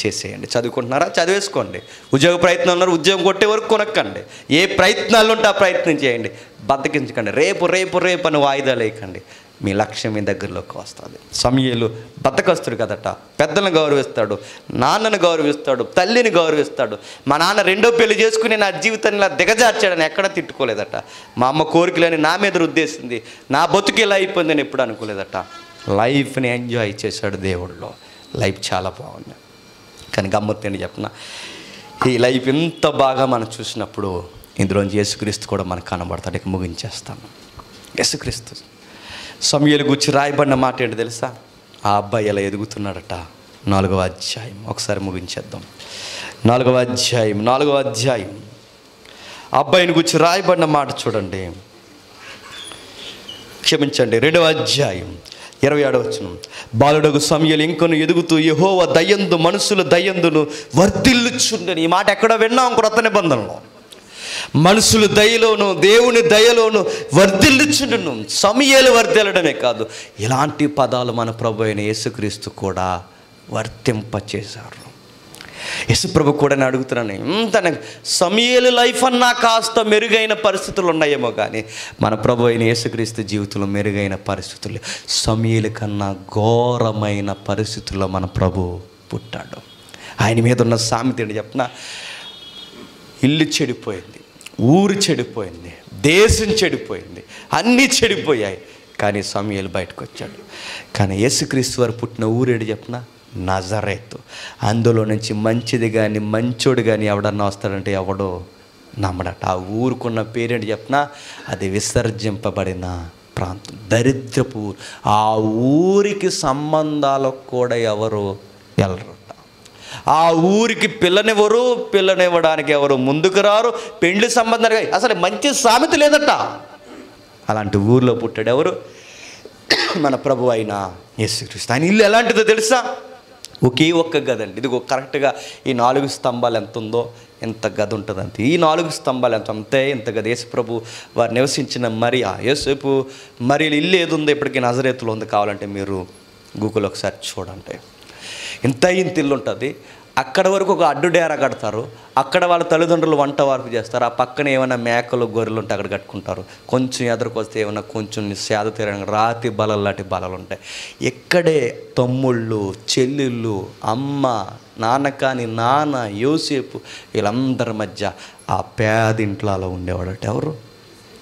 చేసేయండి. చదువుకుంటున్నారా, చదివేసుకోండి. ఉద్యోగ ప్రయత్నం ఉన్నారు, ఉద్యోగం కొట్టే వరకు కొనక్కండి. ఏ ప్రయత్నాలు ఉంటే ఆ ప్రయత్నం చేయండి. బద్దకించకండి. రేపు రేపు రేపు అని వాయిదాలు వేయకండి. మీ లక్ష్యం మీ దగ్గరలోకి వస్తుంది. సమూయేలు బద్ధకస్తుడు కదట. పెద్దలను గౌరవిస్తాడు, నాన్నను గౌరవిస్తాడు, తల్లిని గౌరవిస్తాడు. మా నాన్న 2వ పెళ్లి చేసుకుని నా జీవితాన్ని ఇలా దిగజార్చాడని ఎక్కడ తిట్టుకోలేదట. మా అమ్మ కోరికలని నా మీద రుద్దేసింది, నా బతుకు ఇలా అయిపోయిందని ఎప్పుడు అనుకోలేదట. లైఫ్ని ఎంజాయ్ చేశాడు దేవుడిలో. లైఫ్ చాలా బాగుంది. కానీ గమ్మత్తు ఏంటి చెప్పిన, ఈ లైఫ్ ఇంత బాగా మనం చూసినప్పుడు ఇందులోంచి యేసుక్రీస్తు కూడా మనకు కనబడతాడు. ఇక ముగించేస్తాను. యేసుక్రీస్తు సమూయేలు గురించి రాయబడిన మాట ఏంటి తెలుసా? ఆ అబ్బాయి ఎలా ఎదుగుతున్నాడట. 4వ అధ్యాయం ఒకసారి ముగించేద్దాం. 4వ అధ్యాయం అబ్బాయిని గురించి రాయబడిన మాట చూడండి, క్షమించండి, 2వ అధ్యాయం 27వ వచనం. బాలుడగు సమూయేలు ఇంకొను ఎదుగుతూ యెహోవా దయందు మనుషుల దయందును వర్ధిల్లుచుండెను. ఈ మాట ఎక్కడ విన్నాం? క్రొత్త నిబంధనలో. మనుషులు దయలోను దేవుని దయలోను వర్ధిల్లుచుండును. సమూయేలు వర్ధిల్లడమే కాదు, ఇలాంటి పదాలు మన ప్రభు అయిన యేసుక్రీస్తు కూడా వర్తింపచేశారు. యేసుప్రభు కూడా నేను అడుగుతున్నాను, తన సమూయేలు లైఫ్ అన్నా కాస్త మెరుగైన పరిస్థితులు ఉన్నాయేమో కానీ మన ప్రభు అయిన యేసుక్రీస్తు జీవితంలో మెరుగైన పరిస్థితులు, సమూయేలు కన్నా ఘోరమైన పరిస్థితుల్లో మన ప్రభు పుట్టాడు. ఆయన మీద ఉన్న సామెత ఏంటి చెప్పిన, ఇల్లు చెడిపోయింది, ఊరు చెడిపోయింది, దేశం చెడిపోయింది, అన్నీ చెడిపోయాయి, కానీ సమూయేలు బయటకు వచ్చాడు. కానీ యేసుక్రీస్తు వారు పుట్టిన ఊరేడు చెప్పిన, నజరేతు. అందులో నుంచి మంచిది కానీ మంచోడు కానీ ఎవడన్నా వస్తాడంటే ఎవడో నమ్మడట. ఆ ఊరుకున్న పేరేంటి చెప్పిన, అది విసర్జింపబడిన ప్రాంతం, దరిద్రపు ఊరు. ఆ ఊరికి సంబంధాలకు కూడా ఎవరు వెళ్ళరు. ఆ ఊరికి పిల్లనివ్వడానికి ఎవరు ముందుకు రారు. పెండ్లి సంబంధాలుగా అసలు మంచి సామెత లేదట. అలాంటి ఊరిలో పుట్టాడు ఎవరు? మన ప్రభు అయిన యేసుక్రీస్తు. ఆయన ఇల్లు ఎలాంటిదో తెలుసా? ఒకే ఒక్క గదండి. ఇదిగో కరెక్ట్గా ఈ 4 స్తంభాలు ఎంత ఉందో ఎంత గది ఉంటుంది అంతే. ఈ 4 స్తంభాలు అంతే ఇంత గది. యేసుప్రభు వారు నివసించిన మరియా, యేసేపు మరి ఇల్లు ఏది ఉందో ఇప్పటికీ నజరేతులో ఉంది, కావాలంటే మీరు గూగుల్ ఒకసారి చూడండి. ఇంత ఇల్లు ఉంటుంది. అక్కడ వరకు ఒక అడ్డు డేరా కడతారు. అక్కడ వాళ్ళ తల్లిదండ్రులు వంట వార్పు చేస్తారు. ఆ పక్కన ఏమైనా మేకలు గొర్రెలు ఉంటే అక్కడ కట్టుకుంటారు. కొంచెం ఎదురుకొస్తే ఏమైనా కొంచెం సేద తీరడానికి రాతి బలలు లాంటి బలలు ఉంటాయి. ఇక్కడే తమ్ముళ్ళు, చెల్లెళ్ళు, అమ్మ, నాన్న కాని నాన్న, యోసేపు వీళ్ళందరి మధ్య ఆ పేదింట్లో అలా ఉండేవాడట. ఎవరు?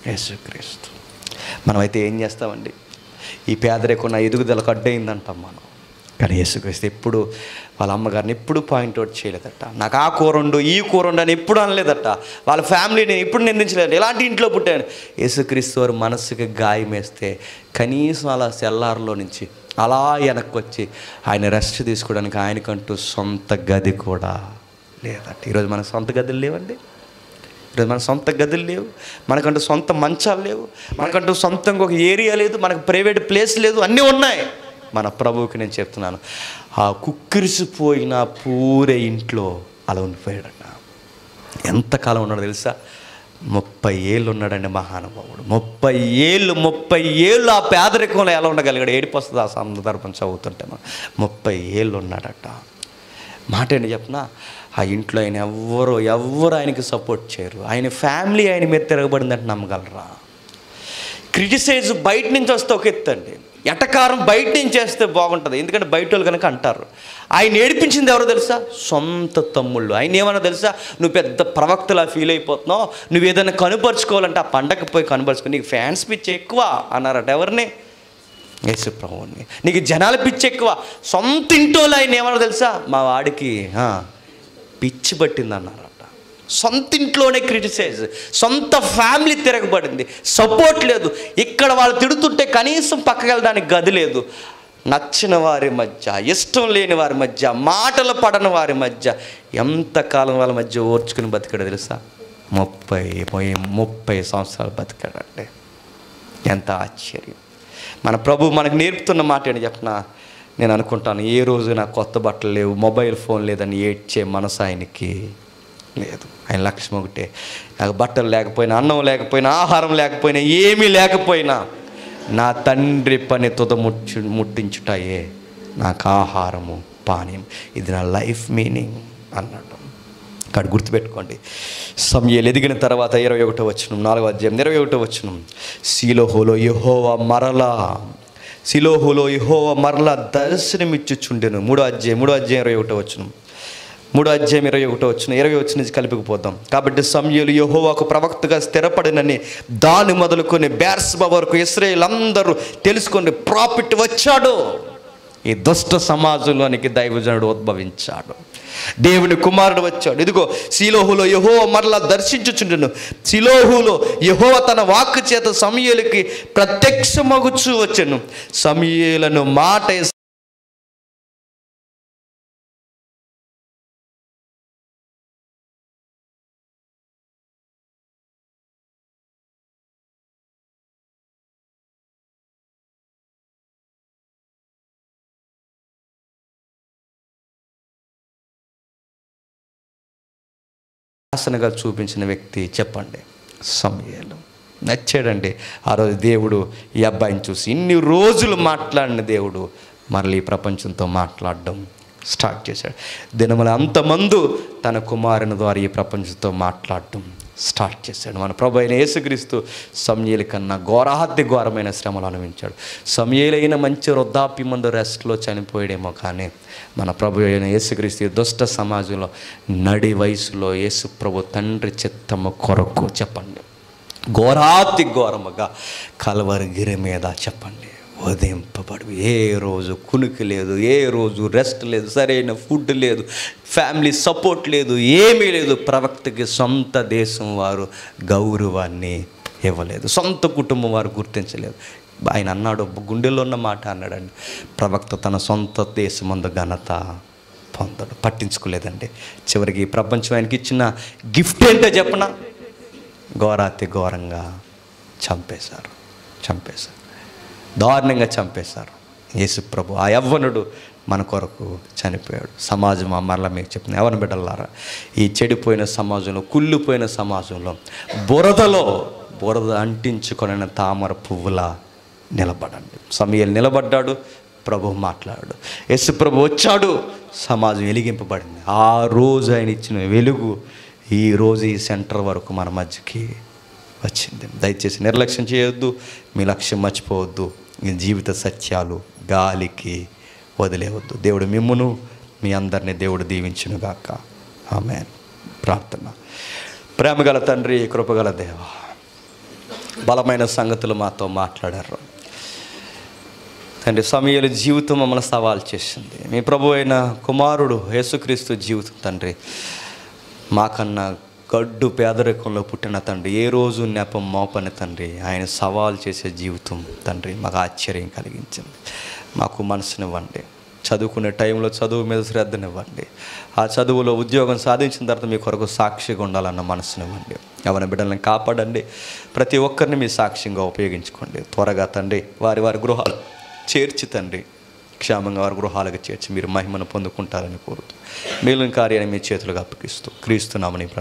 యేసుక్రీస్తు. మనమైతే ఏం చేస్తామండి? ఈ పేదరికున్న ఎదుగుదలకు అడ్డయిందంటాం మనం. కానీ యేసుక్రీస్తు ఎప్పుడు వాళ్ళ అమ్మగారిని ఎప్పుడు పాయింట్అవుట్ చేయలేదట. నాకు ఆ కూరండు ఈ కూరండు అని ఎప్పుడు అనలేదట. వాళ్ళ ఫ్యామిలీని ఎప్పుడు నిందించలేదు. ఎలాంటి ఇంట్లో పుట్టాను. యేసుక్రీస్తు వారు మనసుకి గాయం వేస్తే కనీసం అలా సెల్లార్లో నుంచి అలా వెనక్కి వచ్చి ఆయన రెస్ట్ తీసుకోవడానికి ఆయనకంటూ సొంత గది కూడా లేదట. ఈరోజు మనకు సొంత గదులు లేవండి. ఈరోజు మన సొంత గదులు లేవు, మనకంటూ సొంత మంచాలు లేవు, మనకంటూ సొంతంగా ఒక ఏరియా లేదు, మనకు ప్రైవేట్ ప్లేస్ లేదు. అన్నీ ఉన్నాయి. మన ప్రభువుకి నేను చెప్తున్నాను, ఆ కుక్కిరిసిపోయిన పూరే ఇంట్లో అలా ఉండిపోయాడట. ఎంతకాలం ఉన్నాడు తెలుసా? 30 ఏళ్ళు ఉన్నాడండి మహానుభావుడు. 30 ఏళ్ళు ఆ పేదరికంలో ఎలా ఉండగలిగాడు? ఏడుపు వస్తుంది ఆ సందర్భం చదువుతుంటే. 30 ఏళ్ళు ఉన్నాడట. మాట ఏంటి చెప్పిన, ఆ ఇంట్లో ఆయన ఎవ్వరు ఆయనకి సపోర్ట్ చేయరు. ఆయన ఫ్యామిలీ ఆయన మీద తిరగబడిందంటే నమ్మగలరా? క్రిటిసైజ్ బయట నుంచి వస్తే ఒక ఎత్తండి, ఎటకారం బయట నుంచి వేస్తే బాగుంటుంది. ఎందుకంటే బయట వాళ్ళు కనుక అంటారు. ఆయన ఏడిపించింది ఎవరో తెలుసా? సొంత తమ్ముళ్ళు. ఆయన ఏమన్నా తెలుసా? నువ్వు పెద్ద ప్రవక్తలా ఫీల్ అయిపోతున్నావు, నువ్వు ఏదైనా కనుపరుచుకోవాలంటే ఆ పండగ పోయి కనుపరుచుకో, నీకు ఫ్యాన్స్ పిచ్చి ఎక్కువ అన్నారట. ఎవరిని? యేసుప్రభువుని. నీకు జనాల పిచ్చి ఎక్కువ. సొంత ఇంటోళ్ళు ఆయన ఏమన్నా తెలుసా? మా వాడికి పిచ్చి పట్టింది అన్నారట. సొంత ఇంట్లోనే క్రిటిసైజ్, సొంత ఫ్యామిలీ తిరగబడింది, సపోర్ట్ లేదు. ఇక్కడ వాళ్ళు తిడుతుంటే కనీసం పక్కకి వెళ్ళడానికి గది లేదు. నచ్చిన వారి మధ్య, ఇష్టం లేని వారి మధ్య, మాటలు పడని వారి మధ్య ఎంతకాలం వాళ్ళ మధ్య ఓర్చుకుని బతికాడు తెలుసా? 30 సంవత్సరాలు బతికాడండి. ఎంత ఆశ్చర్యం! మన ప్రభు మనకు నేర్పుతున్న మాట ఏంటి చెప్పిన, నేను అనుకుంటాను, ఏ రోజు నాకు కొత్త బట్టలు లేవు, మొబైల్ ఫోన్ లేదని ఏడ్చే మనసు ఆయనకి లేదు. ఆయన లక్ష్యం ఒకటే, నాకు బట్టలు లేకపోయినా, అన్నం లేకపోయినా, ఆహారం లేకపోయినా, ఏమీ లేకపోయినా నా తండ్రి పని ముట్టించుటాయే నాకు ఆహారము పానీయం. ఇది నా లైఫ్ మీనింగ్ అన్నాడు. ఇక్కడ గుర్తుపెట్టుకోండి. సమూయేలు ఎదిగిన తర్వాత 21వ వచనం, 4వ అధ్యాయం 21వ వచనం, సిలోహులో యెహోవా మరలా దర్శనమిచ్చుచుండెను. 3వ అధ్యాయం 21వ వచనం, 3వ అధ్యాయం 21వ వచనం, 20వ వచనం నుంచి కలిపిపోతాం. కాబట్టి సమూయేలు యెహోవాకు ప్రవక్తగా స్థిరపడినని దాని మొదలుకొని బెర్షెబా వరకు ఇశ్రాయేలు అందరూ తెలుసుకొని ప్రాఫిట్ వచ్చాడు. ఈ దుష్ట సమాజంలోనికి దైవజనుడు ఉద్భవించాడు. దేవుని కుమారుడు వచ్చాడు. ఇదిగో సిలోహులో యెహోవా మరలా దర్శించుచుండెను. సిలోహులో యెహోవా తన వాక్కు చేత సమూయేలుకి ప్రత్యక్షమగుచూ వచ్చెను. సమూయేలును మాట శాసనగా చూపించిన వ్యక్తి చెప్పండి? సమూయేలు. నచ్చాడండి ఆ రోజు దేవుడు ఈ అబ్బాయిని చూసి. ఇన్ని రోజులు మాట్లాడిన దేవుడు మరలి ఈ ప్రపంచంతో మాట్లాడడం స్టార్ట్ చేశాడు. దినముల అంతమందు తన కుమారుని ద్వారా ఈ ప్రపంచంతో మాట్లాడడం స్టార్ట్ చేశాడు. మన ప్రభు అయిన యేసుక్రీస్తు సమూయేలు కన్నా ఘోరాతి ఘోరమైన శ్రమలు అనుభవించాడు. సమూయేలైన మంచి వృద్ధాప్యమందు రెస్ట్లో చనిపోయాడేమో, కానీ మన ప్రభు అయిన యేసుక్రీస్తు దుష్ట సమాజంలో నడి వయసులో యేసు ప్రభు తండ్రి చిత్తము కొరకు చెప్పండి ఘోరాతి ఘోరముగా కల్వరి గిరి మీద చెప్పండి వధింపబడు. ఏ రోజు కునికి లేదు, ఏ రోజు రెస్ట్ లేదు, సరైన ఫుడ్ లేదు, ఫ్యామిలీ సపోర్ట్ లేదు, ఏమీ లేదు. ప్రవక్తకి సొంత దేశం వారు గౌరవాన్ని ఇవ్వలేదు, సొంత కుటుంబం వారు గుర్తించలేదు. ఆయన అన్నాడు, గుండెల్లో ఉన్న మాట అన్నాడండి, ప్రవక్త తన సొంత దేశమందు ఘనత పొందడు, పట్టించుకోలేదండి. చివరికి ఈ ప్రపంచం ఆయనకి ఇచ్చిన గిఫ్ట్ ఏంటో చెప్పన, ఘోరాతి ఘోరంగా చంపేశారు, దారుణంగా చంపేశారు. యేసు ప్రభు, ఆ యవ్వనుడు మన కొరకు చనిపోయాడు. సమాజం మరలా మీకు చెప్తుంది, ఎవరిని బిడ్డలారా, ఈ చెడిపోయిన సమాజంలో, కుళ్ళిపోయిన సమాజంలో బురద అంటించుకొనిన తామర పువ్వులా నిలబడండి. సమూయేలు నిలబడ్డాడు, ప్రభు మాట్లాడాడు, యేసు ప్రభు వచ్చాడు, సమాజం వెలిగింపబడింది. ఆ రోజు ఆయన ఇచ్చిన వెలుగు ఈరోజు ఈ సెంటర్ వరకు మన మధ్యకి వచ్చింది. దయచేసి నిర్లక్ష్యం చేయొద్దు, మీ లక్ష్యం మర్చిపోవద్దు. ఈ జీవిత సత్యాలు గాలికి వదిలేవద్దు. దేవుడు మిమ్మును మీ అందరినీ దేవుడు దీవించునుగాక. ఆమేన్. ప్రార్థన. ప్రేమగల తండ్రి, కృపగల దేవ, బలమైన సంగతులు మాతో మాట్లాడారు తండ్రి. సమూయేలు జీవితం మమ్మల్ని సవాల్ చేసింది. మీ ప్రభు అయిన కుమారుడు యేసుక్రీస్తు జీవితం తండ్రి, మాకన్నా గడ్డు పేదరికంలో పుట్టిన తండ్రి, ఏ రోజు నెపం మోపని తండ్రి, ఆయన సవాల్ చేసే జీవితం తండ్రి మాకు ఆశ్చర్యం కలిగించింది. మాకు మనసునివ్వండి, చదువుకునే టైంలో చదువు మీద శ్రద్ధనివ్వండి, ఆ చదువులో ఉద్యోగం సాధించిన తర్వాత మీ కొరకు సాక్షిగా ఉండాలన్న మనసునివ్వండి. ఎవరి బిడ్డలను కాపాడండి, ప్రతి ఒక్కరిని మీ సాక్ష్యంగా ఉపయోగించుకోండి. త్వరగా తండ్రి వారి వారి గృహాలు చేర్చి తండ్రి, క్షేమంగా వారి గృహాలకు చేర్చి మీరు మహిమను పొందుకుంటారని కోరుతూ, మేలుని కార్యాన్ని మీ చేతులుగా అప్పగిస్తూ క్రీస్తు నామమున